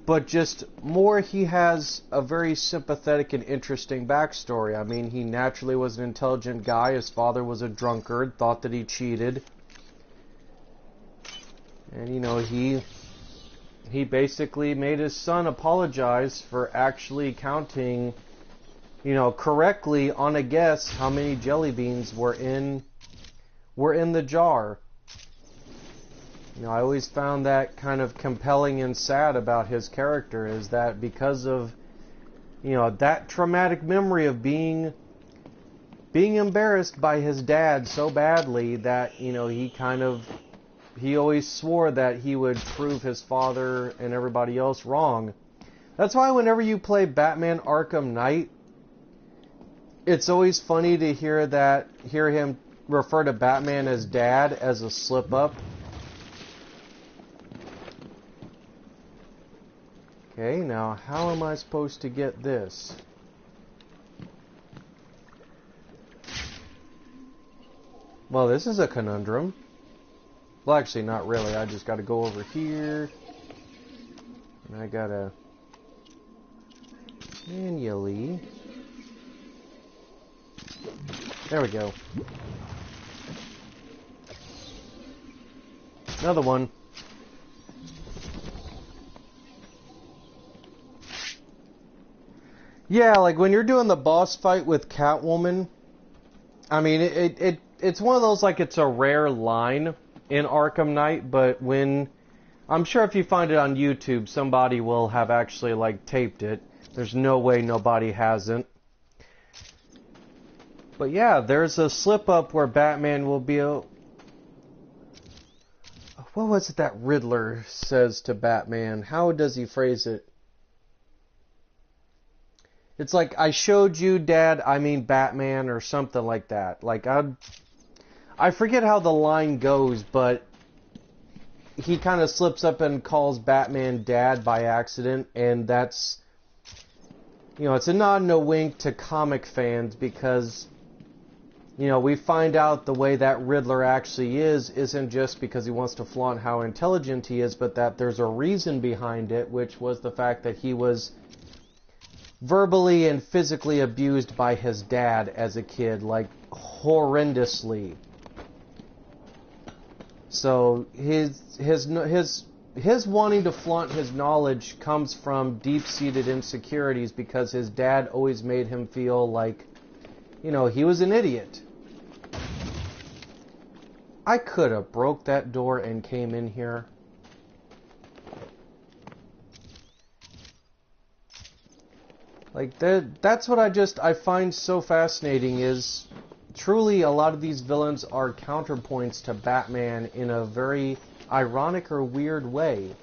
but just more he has a very sympathetic and interesting backstory. I mean, he naturally was an intelligent guy. His father was a drunkard, thought that he cheated. And, you know, he basically made his son apologize for actually counting, you know, correctly on a guess how many jelly beans were in the jar. You know, I always found that kind of compelling and sad about his character, is that because of, you know, that traumatic memory of being embarrassed by his dad so badly that, you know, he always swore that he would prove his father and everybody else wrong. That's why whenever you play Batman Arkham Knight, it's always funny to hear him refer to Batman as dad as a slip up. Okay, now how am I supposed to get this? Well, this is a conundrum. Well, actually, not really. I just got to go over here. And I got to manually. There we go. Another one. Yeah, like when you're doing the boss fight with Catwoman, I mean, it's one of those, like, it's a rare line in Arkham Knight, but when, I'm sure if you find it on YouTube, somebody will have actually, like, taped it. There's no way nobody hasn't. But yeah, there's a slip-up where Batman will be what was it that Riddler says to Batman? How does he phrase it? It's like, I showed you, Dad, I mean Batman, or something like that. Like, I forget how the line goes, but he kind of slips up and calls Batman Dad by accident, and that's, you know, it's a nod and a wink to comic fans, because, you know, we find out the way that Riddler actually isn't just because he wants to flaunt how intelligent he is, but that there's a reason behind it, which was the fact that he was verbally and physically abused by his dad as a kid, like, horrendously. So his wanting to flaunt his knowledge comes from deep-seated insecurities, because his dad always made him feel like, you know, he was an idiot. I could have broke that door and came in here. Like, that's what I find so fascinating, is truly a lot of these villains are counterpoints to Batman in a very ironic or weird way.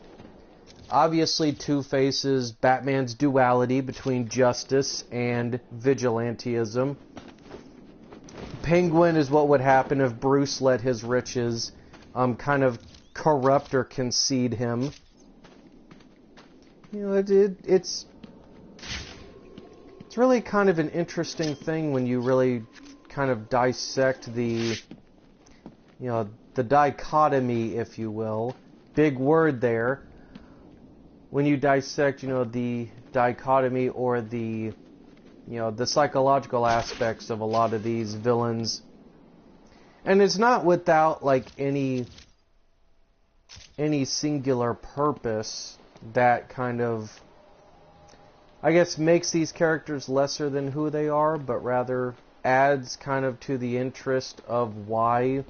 Obviously, Two-Face is Batman's duality between justice and vigilantism. Penguin is what would happen if Bruce let his riches kind of corrupt or concede him. You know, it's really kind of an interesting thing when you really kind of dissect the, you know, the dichotomy, if you will. Big word there. When you dissect, you know, the dichotomy or the, you know, the psychological aspects of a lot of these villains. And it's not without, like, any singular purpose that kind of, I guess, makes these characters lesser than who they are, but rather adds kind of to the interest of why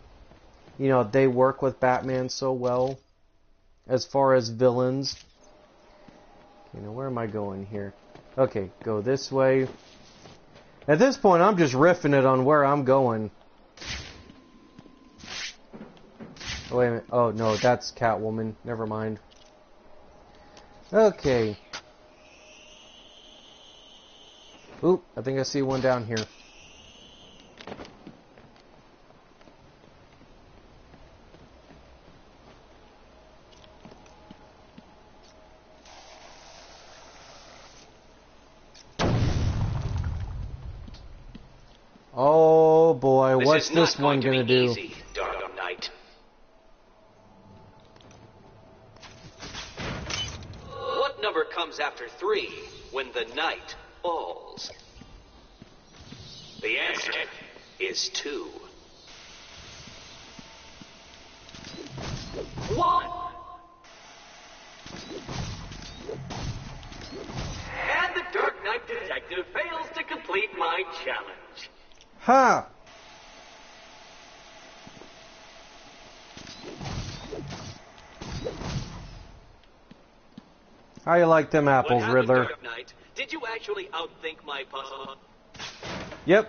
you know, they work with Batman so well as far as villains. Okay, now where am I going here? Okay, go this way. At this point, I'm just riffing it on where I'm going. Oh, wait a minute. Oh, no, that's Catwoman. Never mind. Okay. Oop, I think I see one down here. Oh boy, what's this one gonna do? Easy, Dark Knight. What number comes after 3 when the night falls? The answer is 2. 1. And the Dark Knight detective fails to complete my challenge. Ha! How you like them apples, Riddler? Dark Knight? Did you actually outthink my puzzle? Yep.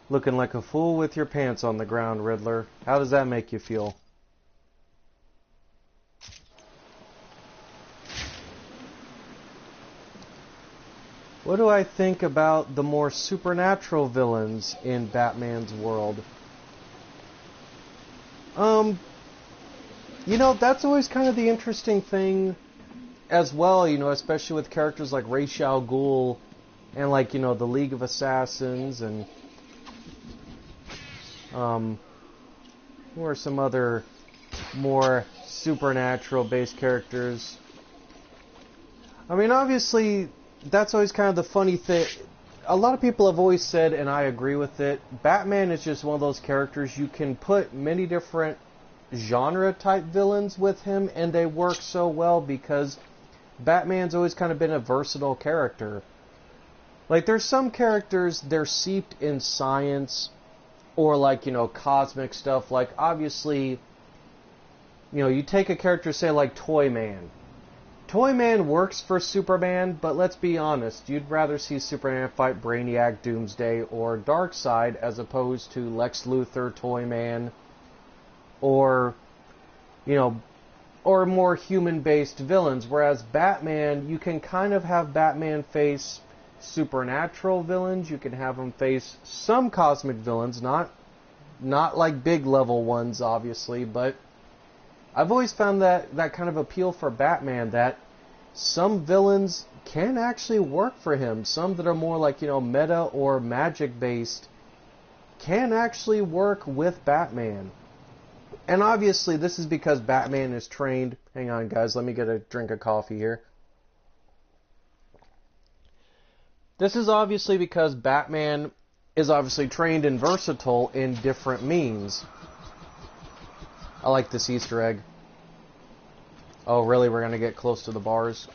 Looking like a fool with your pants on the ground, Riddler. How does that make you feel? What do I think about the more supernatural villains in Batman's world? You know, that's always kind of the interesting thing as well, you know, especially with characters like Ra's al Ghul and, like, you know, the League of Assassins and who are some other more supernatural based characters. I mean, obviously, that's always kind of the funny thing. A lot of people have always said, and I agree with it, Batman is just one of those characters you can put many different genre-type villains with him, and they work so well because Batman's always kind of been a versatile character. Like, there's some characters, they're seeped in science, or like, you know, cosmic stuff. Like, obviously, you know, you take a character, say, like Toyman. Toyman works for Superman, but let's be honest, you'd rather see Superman fight Brainiac, Doomsday, or Darkseid as opposed to Lex Luthor, Toyman, or, you know, or more human-based villains. Whereas Batman, you can kind of have Batman face supernatural villains, you can have him face some cosmic villains, not like big level ones, obviously, but I've always found that kind of appeal for Batman, that some villains can actually work for him. Some that are more like, you know, meta or magic based can actually work with Batman. And obviously this is because Batman is trained. Hang on, guys, let me get a drink of coffee here. This is obviously because Batman is obviously trained and versatile in different means. I like this Easter egg. Oh, really? We're going to get close to the bars?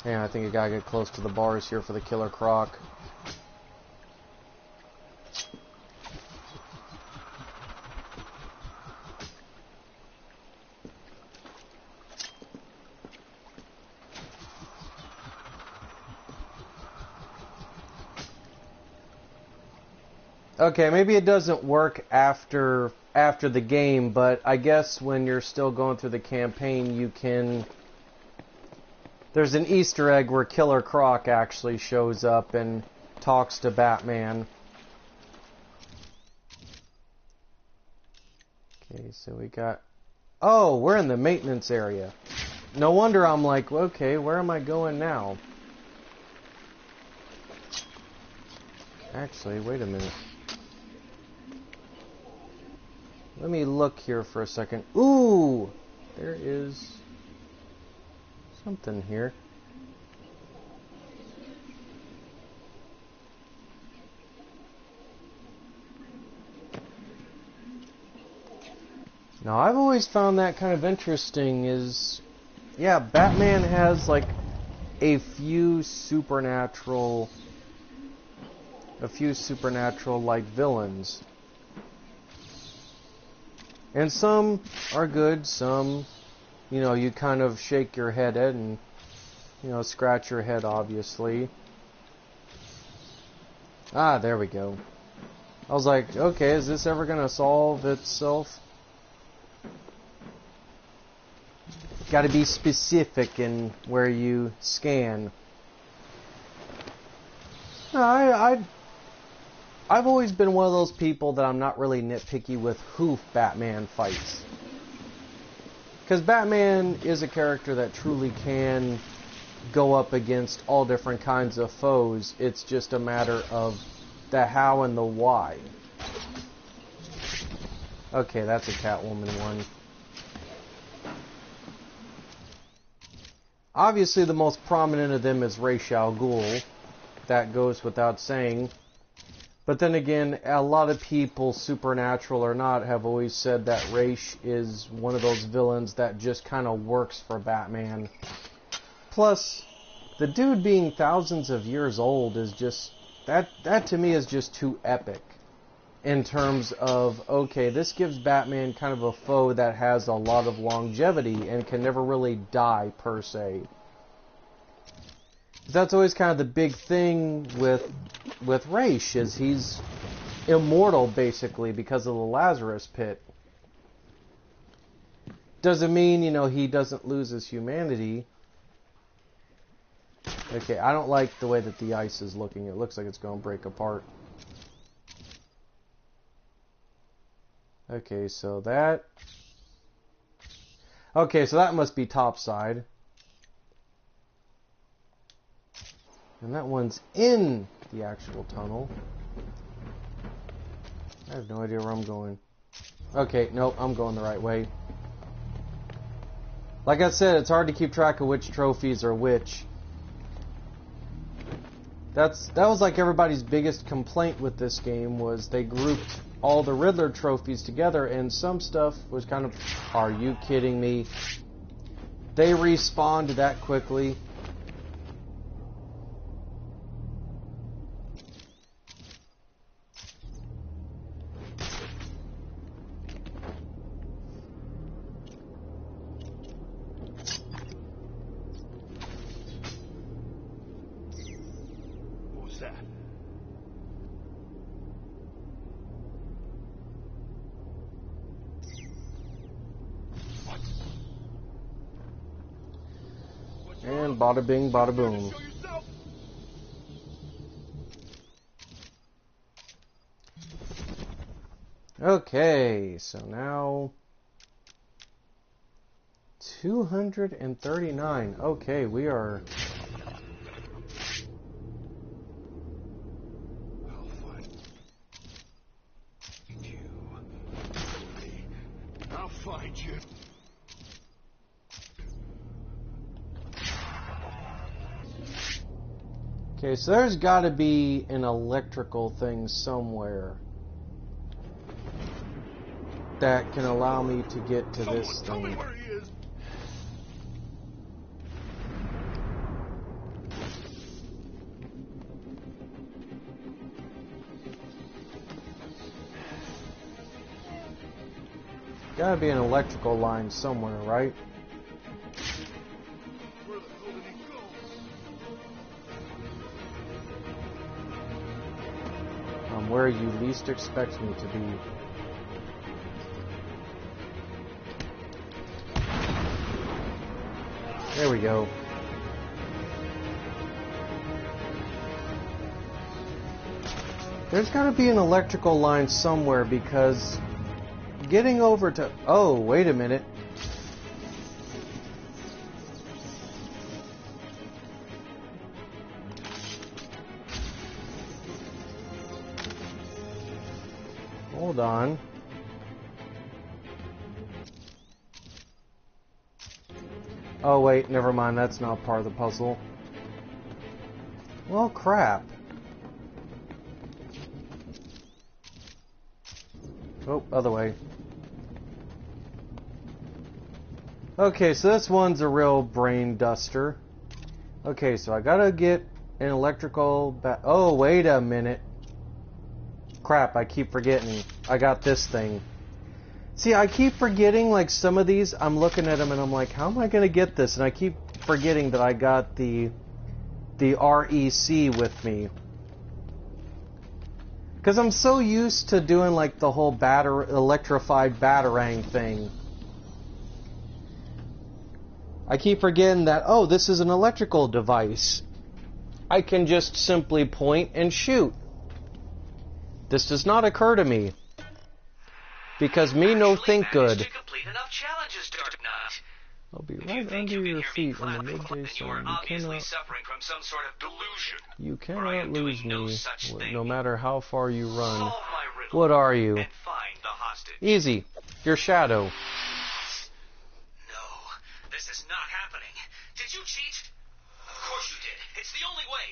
Yeah, I think you got to get close to the bars here for the Killer Croc. Okay, maybe it doesn't work after the game, but I guess when you're still going through the campaign, you can... There's an Easter egg where Killer Croc actually shows up and talks to Batman. Okay, so we got... Oh, we're in the maintenance area. No wonder I'm like, okay, where am I going now? Actually, wait a minute. Let me look here for a second. Ooh! There is something here. Now, I've always found that kind of interesting is, yeah, Batman has like a few supernatural a few supernatural-like villains. And some are good, some, you know, you kind of shake your head at and, you know, scratch your head, obviously. Ah, there we go. I was like, okay, is this ever going to solve itself? Got to be specific in where you scan. No, I've always been one of those people that I'm not really nitpicky with who Batman fights. Because Batman is a character that truly can go up against all different kinds of foes. It's just a matter of the how and the why. Okay, that's a Catwoman one. Obviously, the most prominent of them is Ra's al Ghul. That goes without saying. But then again, a lot of people, supernatural or not, have always said that Ra's is one of those villains that just kind of works for Batman. Plus, the dude being thousands of years old is just... That to me is just too epic. In terms of, okay, this gives Batman kind of a foe that has a lot of longevity and can never really die, per se. That's always kind of the big thing with Ra's, is he's immortal, basically, because of the Lazarus Pit. Doesn't mean, you know, he doesn't lose his humanity. Okay, I don't like the way that the ice is looking. It looks like it's going to break apart. Okay, so that... Okay, so that must be topside. And that one's in the actual tunnel. I have no idea where I'm going. Okay, nope, I'm going the right way. Like I said, it's hard to keep track of which trophies are which. That was like everybody's biggest complaint with this game, was they grouped all the Riddler trophies together, and some stuff was kind of, are you kidding me? They respawned that quickly. And bada bing, bada boom. Okay, so now 239. Okay, we are... I'll find you. Okay, so there's got to be an electrical thing somewhere that can allow me to get to this thing. Tell me where he is. Gotta be an electrical line somewhere, right? Where the hell did he go? I'm where you least expect me to be. There we go. There's got to be an electrical line somewhere, because getting over to... Oh, wait a minute. Hold on. Oh wait, never mind, that's not part of the puzzle. Well, crap. Oh, other way. Okay, so this one's a real brain duster. Okay, so I gotta get an electrical oh, wait a minute. crap, I keep forgetting. I got this thing. See, I keep forgetting, like, some of these, I'm looking at them and I'm like, how am I going to get this? And I keep forgetting that I got the REC with me. Because I'm so used to doing, like, the whole electrified batarang thing. I keep forgetting that, oh, this is an electrical device. I can just simply point and shoot. This does not occur to me. Because me no think good. To complete enough challenges, Dark Knight. I'll be right under your feet in the midday sun. You cannot lose me, no matter how far you run. What are you? Easy. Your shadow. No, this is not happening. Did you cheat? Of course you did. It's the only way.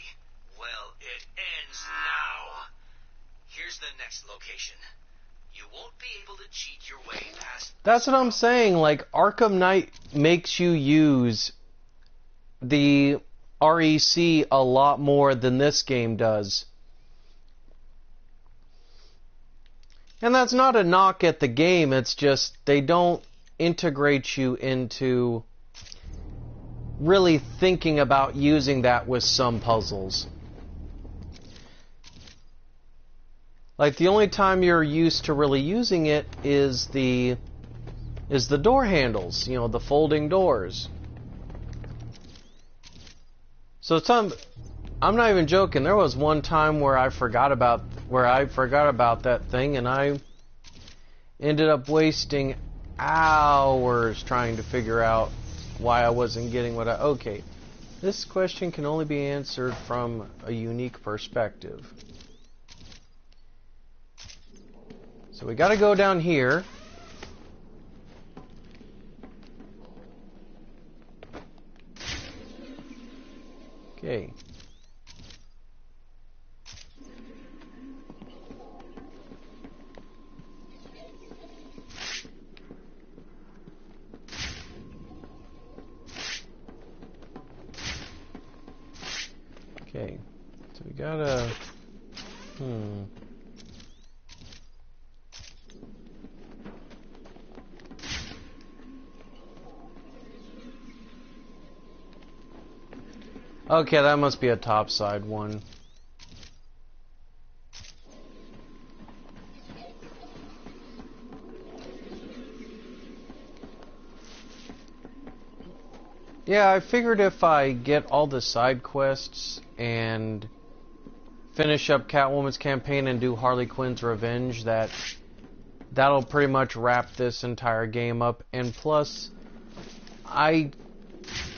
Well, it ends now. Here's the next location. You won't be able to cheat your way past... That's what I'm saying. Like, Arkham Knight makes you use the REC a lot more than this game does. And that's not a knock at the game. It's just they don't integrate you into really thinking about using that with some puzzles. Like, the only time you're used to really using it is the door handles, you know, the folding doors. So I'm not even joking. There was one time where I forgot about that thing, and I ended up wasting hours trying to figure out why I wasn't getting what I... Okay, this question can only be answered from a unique perspective. So we gotta go down here. Okay. Okay. So we gotta... Okay, that must be a topside one. Yeah, I figured if I get all the side quests and finish up Catwoman's campaign and do Harley Quinn's Revenge, that'll pretty much wrap this entire game up. And plus,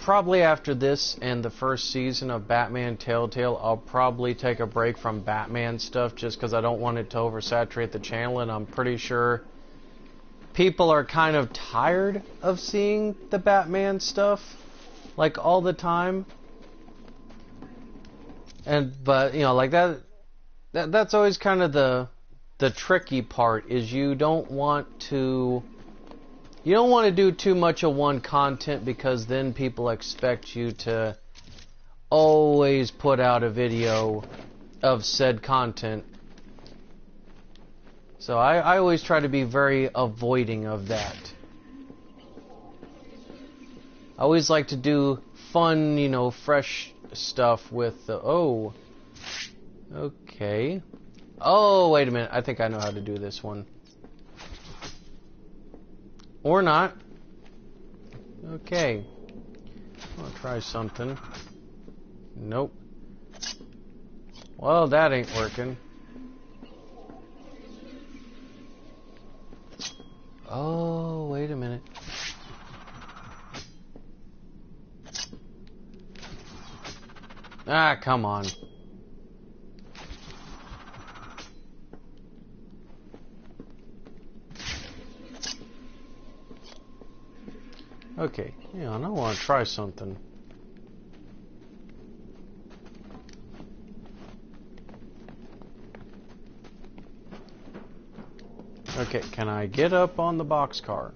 probably after this and the first season of Batman Telltale, I'll probably take a break from Batman stuff just because I don't want it to oversaturate the channel, and I'm pretty sure people are kind of tired of seeing the Batman stuff like all the time. But you know, like that's always kind of the tricky part, is you don't want to do too much of one content, because then people expect you to always put out a video of said content. So I always try to be very avoiding of that. I always like to do fun, you know, fresh stuff with the... Oh. Okay. Oh, wait a minute. I think I know how to do this one. Or not. Okay. I'll try something. Nope. Well, that ain't working. Oh, wait a minute. Ah, come on. Okay, yeah, and I want to try something. Okay, can I get up on the boxcar?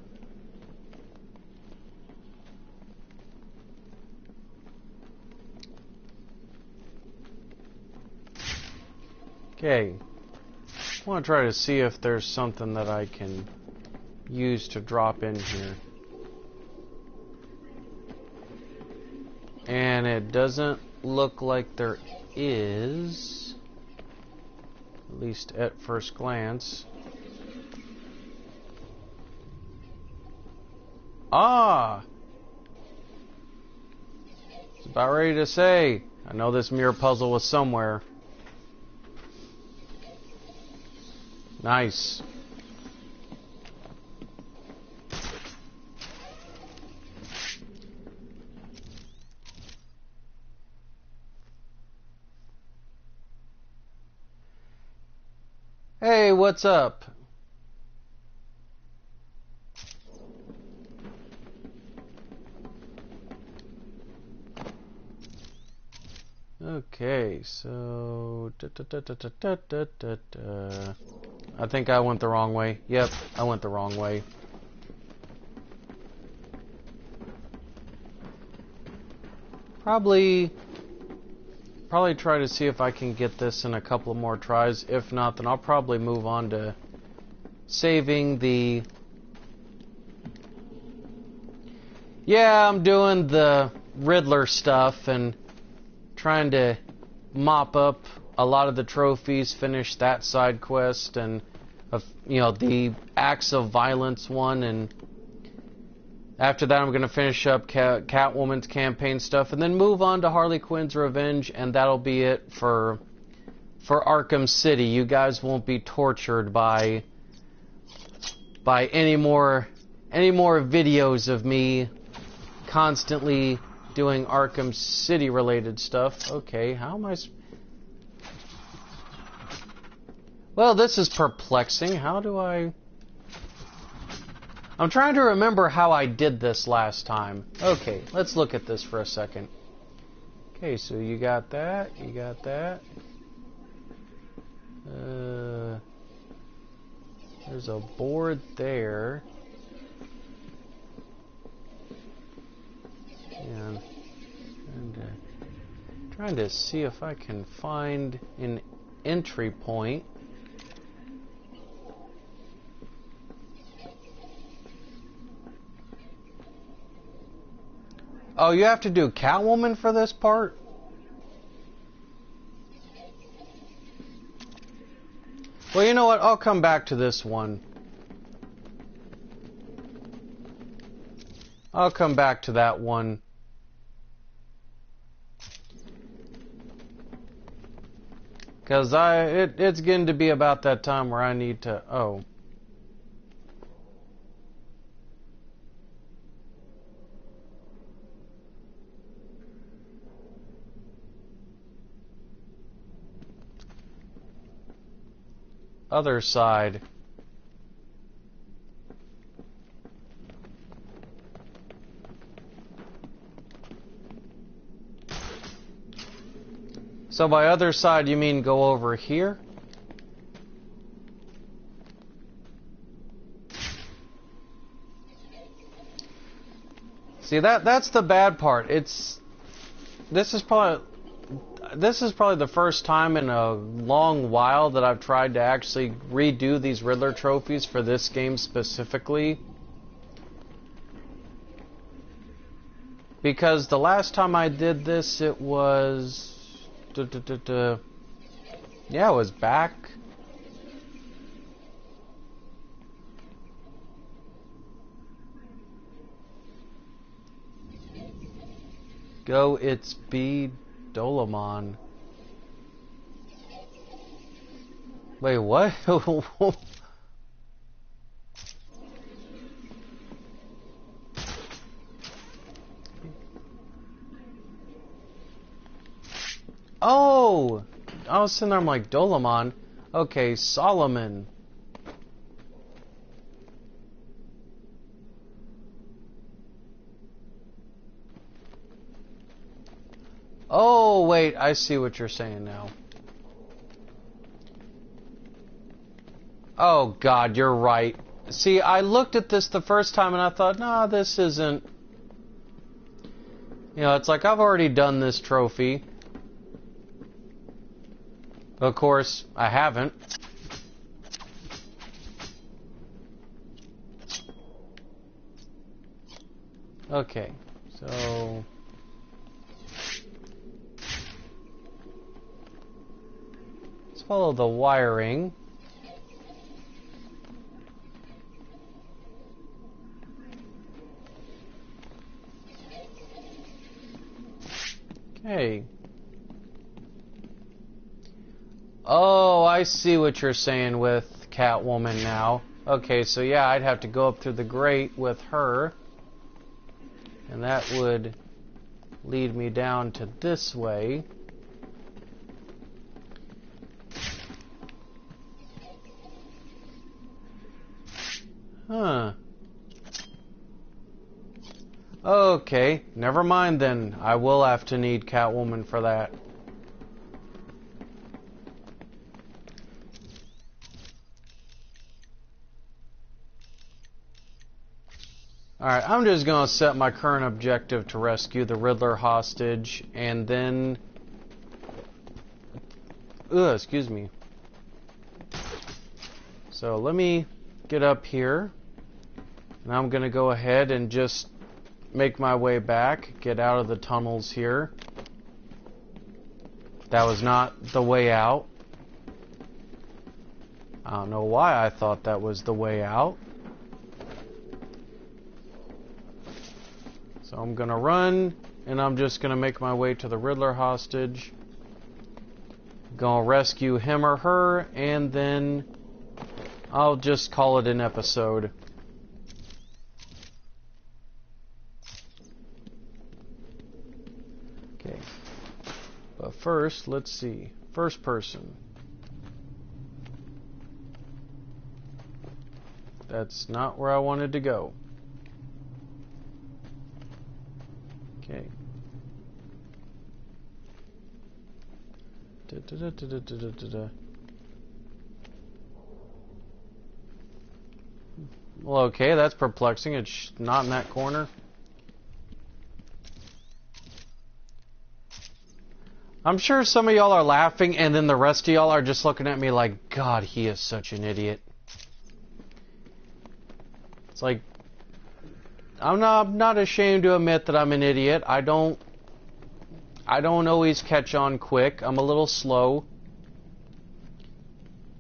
Okay. I want to try to see if there's something that I can use to drop in here. And it doesn't look like there is, at least at first glance. Ah! I was about ready to say, I know this mirror puzzle was somewhere. Nice. Hey, what's up? Okay, so I think I went the wrong way. Yep, I went the wrong way. Probably try to see if I can get this in a couple more tries. If not, then I'll probably move on to saving the... Yeah, I'm doing the Riddler stuff and trying to mop up a lot of the trophies, finish that side quest, and you know, the acts of violence one, and after that I'm going to finish up Catwoman's campaign stuff, and then move on to Harley Quinn's Revenge, and that'll be it for Arkham City. You guys won't be tortured by any more videos of me constantly doing Arkham City related stuff. Okay, how am I... Well, this is perplexing. How do I... I'm trying to remember how I did this last time. Okay, let's look at this for a second. Okay, so you got that, you got that. There's a board there. And trying to see if I can find an entry point. Oh, you have to do Catwoman for this part? Well, you know what? I'll come back to this one. I'll come back to that one. Because it's getting to be about that time where I need to... Oh. Other side. So by other side, you mean go over here? See, that's the bad part. This is probably the first time in a long while that I've tried to actually redo these Riddler trophies for this game specifically. Because the last time I did this, it was... Yeah, it was back... Go, it's B. Dolomon. Wait, what? Oh! I was sitting there, I'm like, Dolomon? Okay, Solomon. Oh, wait, I see what you're saying now. Oh, God, you're right. See, I looked at this the first time and I thought, nah, this isn't... You know, it's like, I've already done this trophy. Of course, I haven't. Okay, so... let's follow the wiring. Okay. Oh, I see what you're saying with Catwoman now. Okay, so yeah, I'd have to go up through the grate with her. And that would lead me down to this way. Huh. Okay, never mind then. I will have to need Catwoman for that. Alright, I'm just going to set my current objective to rescue the Riddler hostage, and then... excuse me. So let me get up here, and I'm going to go ahead and just make my way back, get out of the tunnels here. That was not the way out. I don't know why I thought that was the way out. So I'm gonna run, and I'm just gonna make my way to the Riddler hostage. Gonna rescue him or her, and then I'll just call it an episode. Okay. But first, let's see. First person. That's not where I wanted to go. Okay. Well, okay, that's perplexing. It's not in that corner. I'm sure some of y'all are laughing, and then the rest of y'all are just looking at me like, God, he is such an idiot. It's like, I'm not ashamed to admit that I'm an idiot. I don't always catch on quick. I'm a little slow.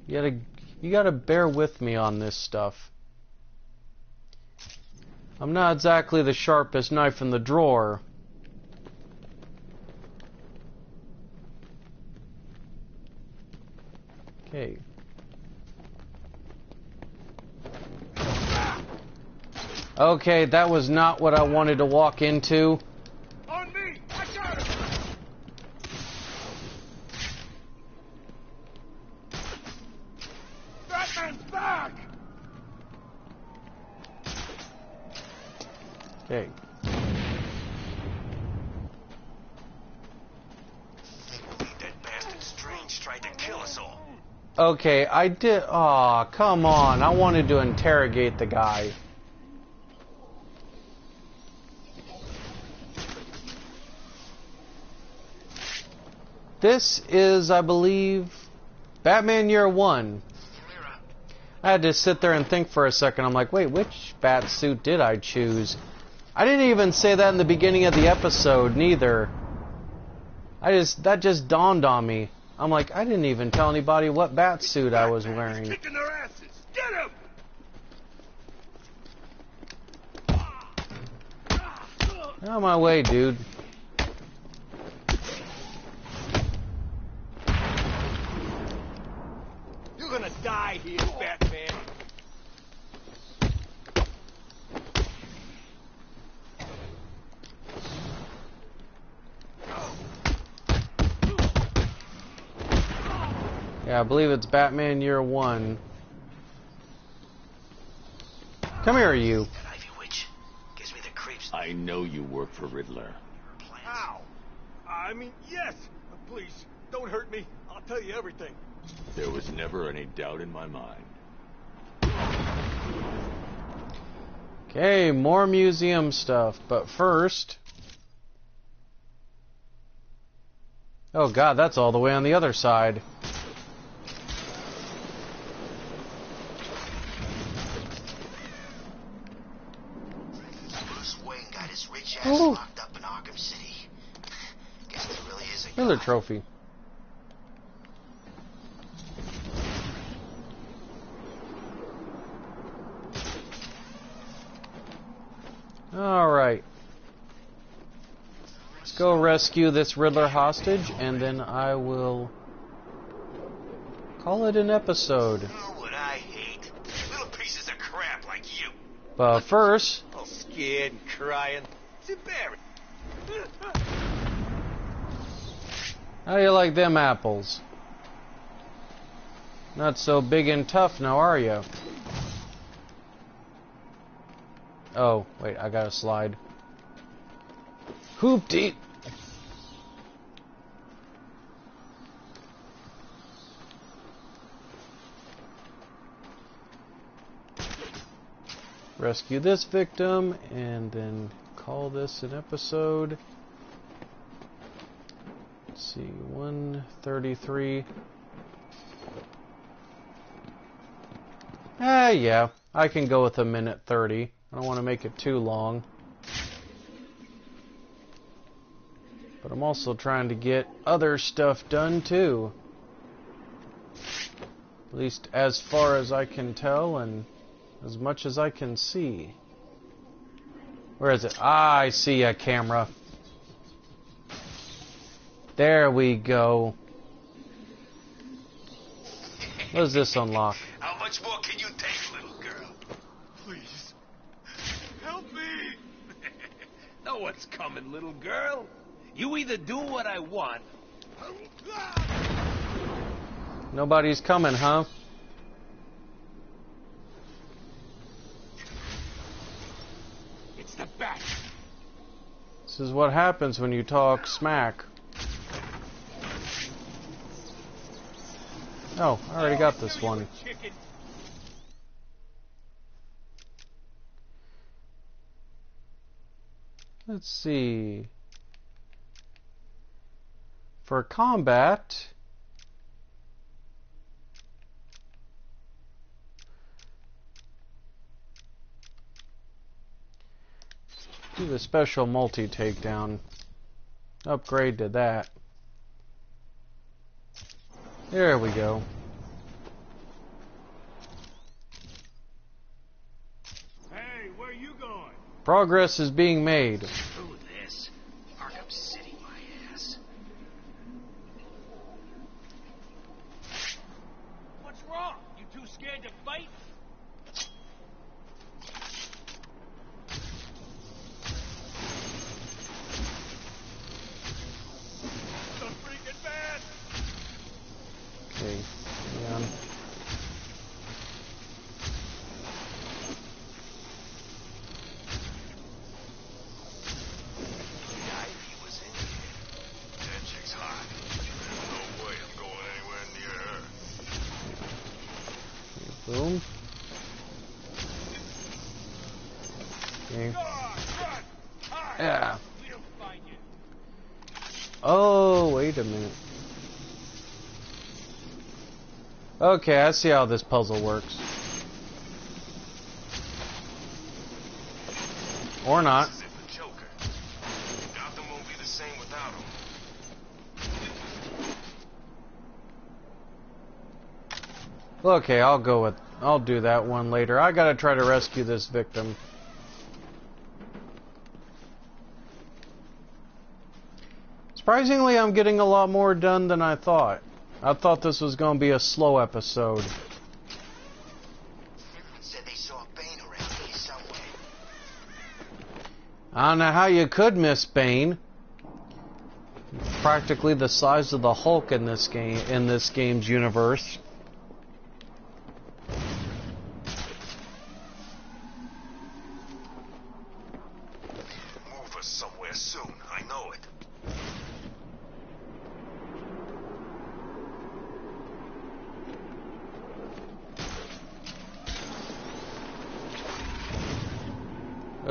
You gotta bear with me on this stuff. I'm not exactly the sharpest knife in the drawer. Okay. Okay, that was not what I wanted to walk into. On me! I got him! Batman's back! Okay. That bastard Strange tried to kill us all. Okay, I did. Aw, come on. I wanted to interrogate the guy. This is, I believe, Batman Year One. I had to sit there and think for a second. I'm like, wait, which bat suit did I choose? I didn't even say that in the beginning of the episode, neither. That just dawned on me. I'm like, I didn't even tell anybody what bat suit I was wearing. Kicking their asses! Get him! Out of my way, dude. You're gonna die here, Batman! Yeah, I believe it's Batman Year One. Come here, you. That Ivy Witch gives me the creeps. I know you work for Riddler. How? I mean, yes! Please, don't hurt me. I'll tell you everything. There was never any doubt in my mind. Okay, more museum stuff, but first... Oh god, that's all the way on the other side. Bruce Wayne got his Another trophy. Alright. Let's go rescue this Riddler hostage, and then I will call it an episode. Oh, what I hate. Little pieces of crap like you. But first... All scared and crying. It's embarrassing. How do you like them apples? Not so big and tough now, are you? Oh, wait, I gotta slide. Hoopty! Rescue this victim, and then call this an episode. Let's see, 133. Yeah, I can go with a minute 30. I don't want to make it too long. But I'm also trying to get other stuff done too. At least as far as I can tell and as much as I can see. Where is it? Ah, I see a camera. There we go. What does this unlock? How much more can you take, little girl? Please. Help me. No one's coming, little girl. You either do what I want. Nobody's coming, huh? It's the bat. This is what happens when you talk smack. Oh, I already got this one. Let's see. For combat, do the special multi-takedown. Upgrade to that. There we go. Hey, where you going? Progress is being made. Who this? Arkham City, my ass. What's wrong? You too scared to fight? The freaking man! Okay, yeah. That chick's hot. No way I'm going anywhere near her. Boom. Okay. Yeah. Oh, wait a minute. Okay, I see how this puzzle works. Or not. Gotham won't be the same without him. Okay, I'll do that one later. I gotta try to rescue this victim. Surprisingly, I'm getting a lot more done than I thought. I thought this was gonna be a slow episode. Said they saw Bane around here somewhere. I don't know how you could miss Bane. Practically the size of the Hulk in this game's universe. Move us somewhere soon, I know it.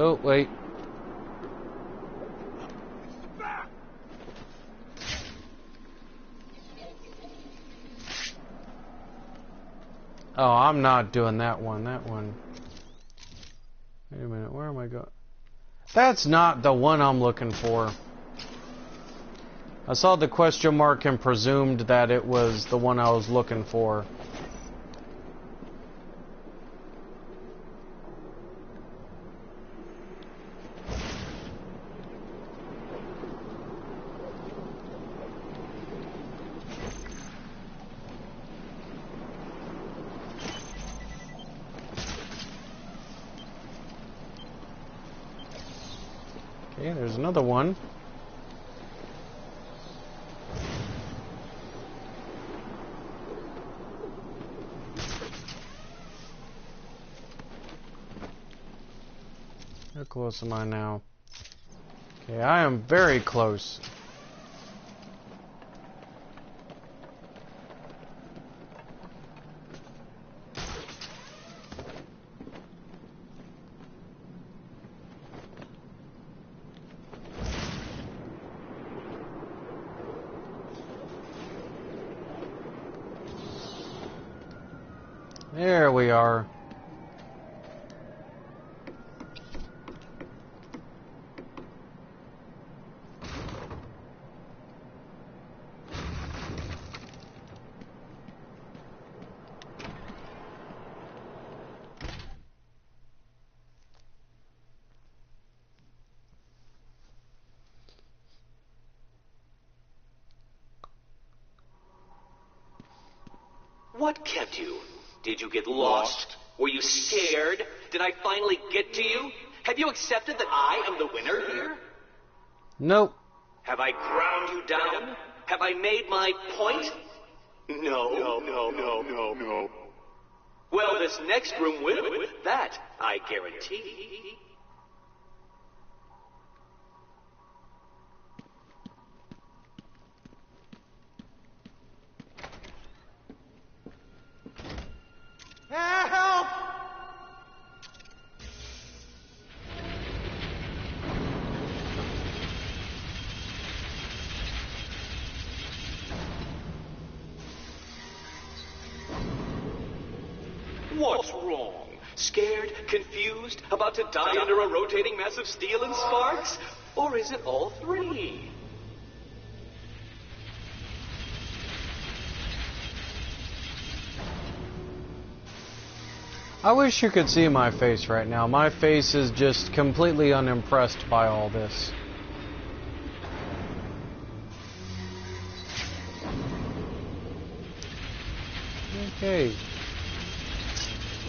Oh, wait. Oh, I'm not doing that one. That one. Wait a minute. Where am I going? That's not the one I'm looking for. I saw the question mark and presumed that it was the one I was looking for. Okay, there's another one. How close am I now? Okay, I am very close. There we are. What kept you? Did you get lost? Were you scared? Did I finally get to you? Have you accepted that I am the winner here? Nope. Have I ground you down? Have I made my point? No. Well, this next room will. That I guarantee. Help! What's wrong? Scared? Confused? About to die under a rotating mass of steel and sparks? Or is it all three? I wish you could see my face right now. My face is just completely unimpressed by all this. Okay.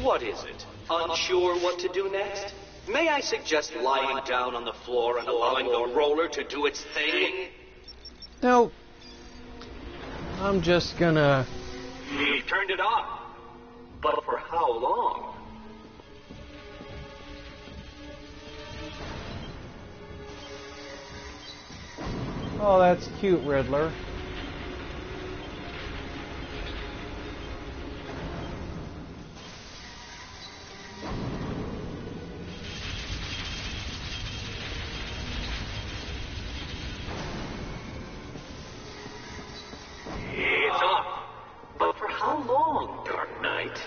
What is it? Unsure what to do next? May I suggest lying down on the floor and allowing the roller to do its thing? No. I'm just gonna... You've turned it off. But for how long? Oh, that's cute, Riddler. It's off. But for how long, Dark Knight?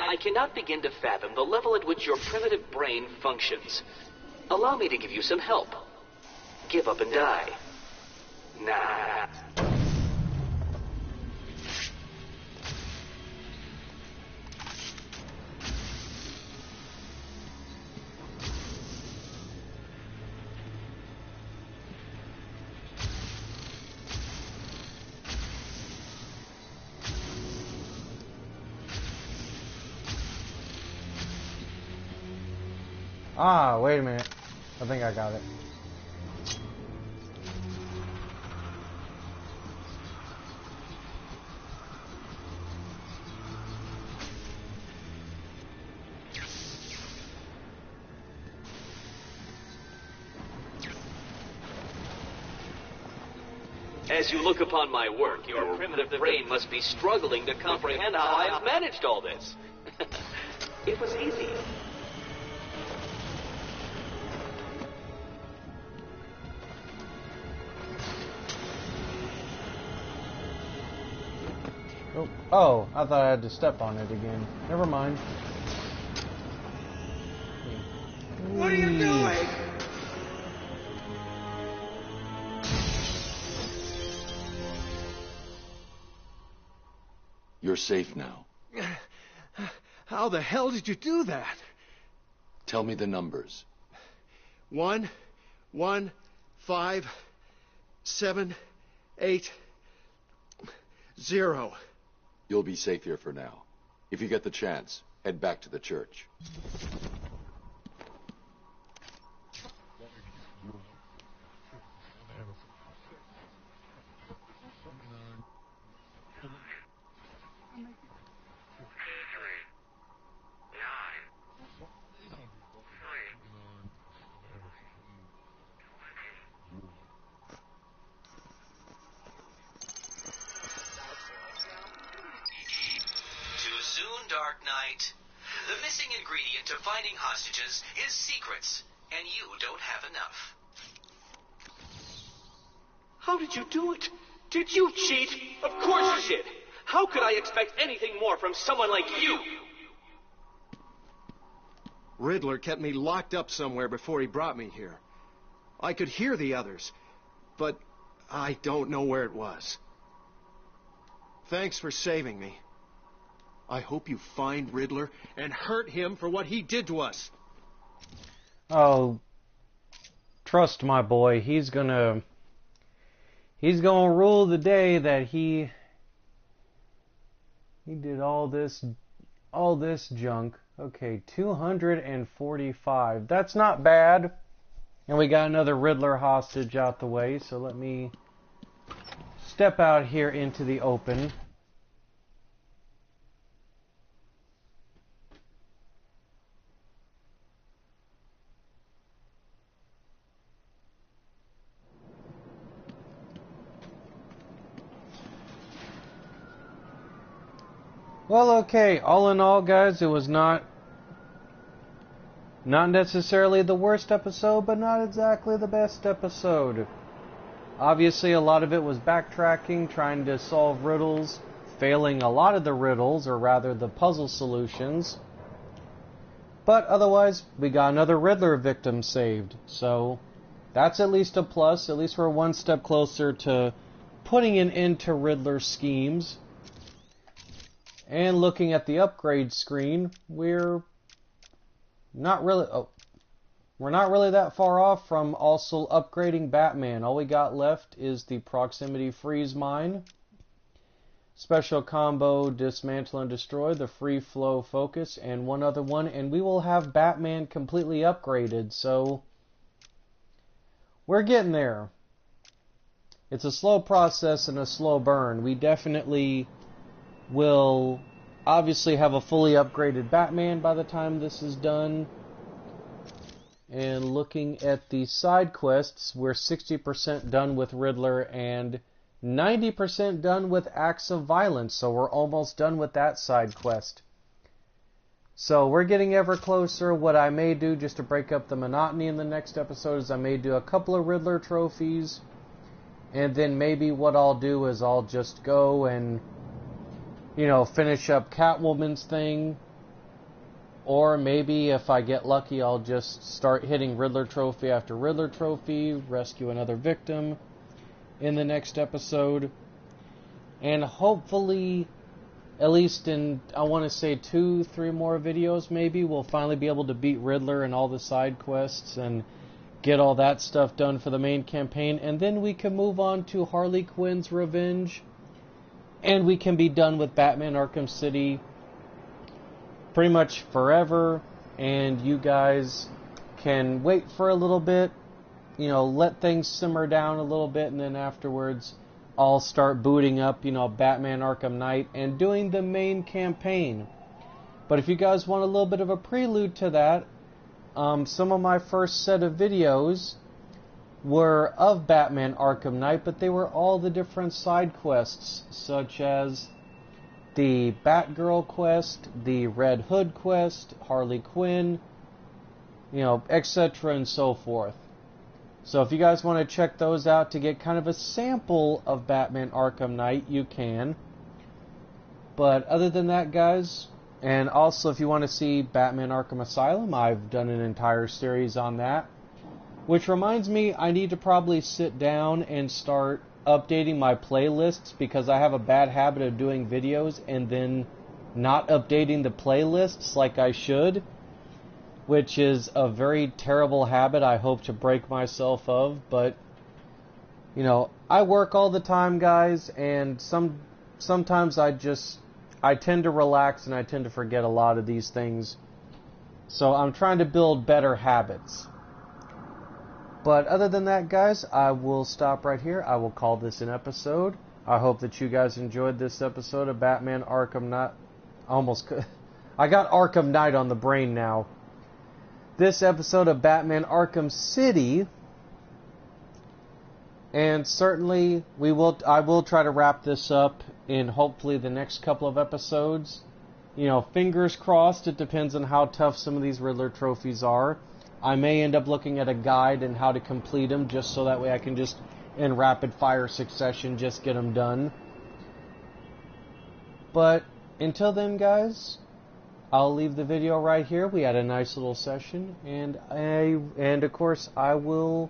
I cannot begin to fathom the level at which your primitive brain functions. Allow me to give you some help. Give up and die. Nah. Ah, wait a minute. I think I got it. As you look upon my work, your primitive brain must be struggling to comprehend how I have managed all this. It was easy. Oh, I thought I had to step on it again. Never mind. What are you doing? You're safe now. How the hell did you do that? Tell me the numbers. 1, 1, 5, 7, 8, 0. You'll be safe here for now. If you get the chance, head back to the church. Dark Knight. The missing ingredient to finding hostages is secrets, and you don't have enough. How did you do it? Did you cheat? Of course you did. How could I expect anything more from someone like you? Riddler kept me locked up somewhere before he brought me here. I could hear the others, but I don't know where it was. Thanks for saving me. I hope you find Riddler and hurt him for what he did to us. Oh, trust my boy. He's gonna rule the day that he did all this junk. Okay, 245. That's not bad. And we got another Riddler hostage out the way, so let me step out here into the open. Well, okay, all in all, guys, it was not necessarily the worst episode, but not exactly the best episode. Obviously, a lot of it was backtracking, trying to solve riddles, failing a lot of the riddles, or rather the puzzle solutions. But otherwise, we got another Riddler victim saved, so that's at least a plus. At least we're one step closer to putting an end to Riddler schemes. And looking at the upgrade screen, we're not really that far off from also upgrading Batman. All we got left is the proximity freeze mine, special combo dismantle and destroy, the free flow focus, and one other one, and we will have Batman completely upgraded. So we're getting there. It's a slow process and a slow burn. We definitely will obviously have a fully upgraded Batman by the time this is done. And looking at the side quests, we're 60% done with Riddler and 90% done with Acts of Violence, so we're almost done with that side quest. So we're getting ever closer. What I may do, just to break up the monotony in the next episode, is I may do a couple of Riddler trophies, and then maybe what I'll do is I'll just go and, you know, finish up Catwoman's thing. Or maybe if I get lucky, I'll just start hitting Riddler trophy after Riddler trophy, rescue another victim in the next episode. And hopefully, at least in, I want to say 2-3 more videos maybe, we'll finally be able to beat Riddler and all the side quests and get all that stuff done for the main campaign. And then we can move on to Harley Quinn's Revenge. And we can be done with Batman Arkham City pretty much forever. And you guys can wait for a little bit, you know, let things simmer down a little bit, and then afterwards I'll start booting up, you know, Batman Arkham Knight and doing the main campaign. But if you guys want a little bit of a prelude to that, some of my first set of videos were of Batman Arkham Knight, but they were all the different side quests, such as the Batgirl quest, the Red Hood quest, Harley Quinn, etc. and so forth. So if you guys want to check those out to get kind of a sample of Batman Arkham Knight, you can. But other than that, guys, and also if you want to see Batman Arkham Asylum, I've done an entire series on that. Which reminds me, I need to probably sit down and start updating my playlists, because I have a bad habit of doing videos and then not updating the playlists like I should, which is a very terrible habit I hope to break myself of. But I work all the time, guys, and sometimes I tend to relax and I tend to forget a lot of these things. So I'm trying to build better habits. But other than that, guys, I will stop right here. I will call this an episode. I hope that you guys enjoyed this episode of Batman Arkham Knight. I got Arkham Knight on the brain now. This episode of Batman Arkham City. And certainly I will try to wrap this up in hopefully the next couple of episodes. Fingers crossed. It depends on how tough some of these Riddler trophies are. I may end up looking at a guide and how to complete them, just so that way I can just, in rapid fire succession, just get them done. But until then, guys, I'll leave the video right here. We had a nice little session, and of course I will,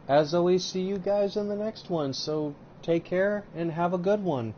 as always, see you guys in the next one. So take care and have a good one.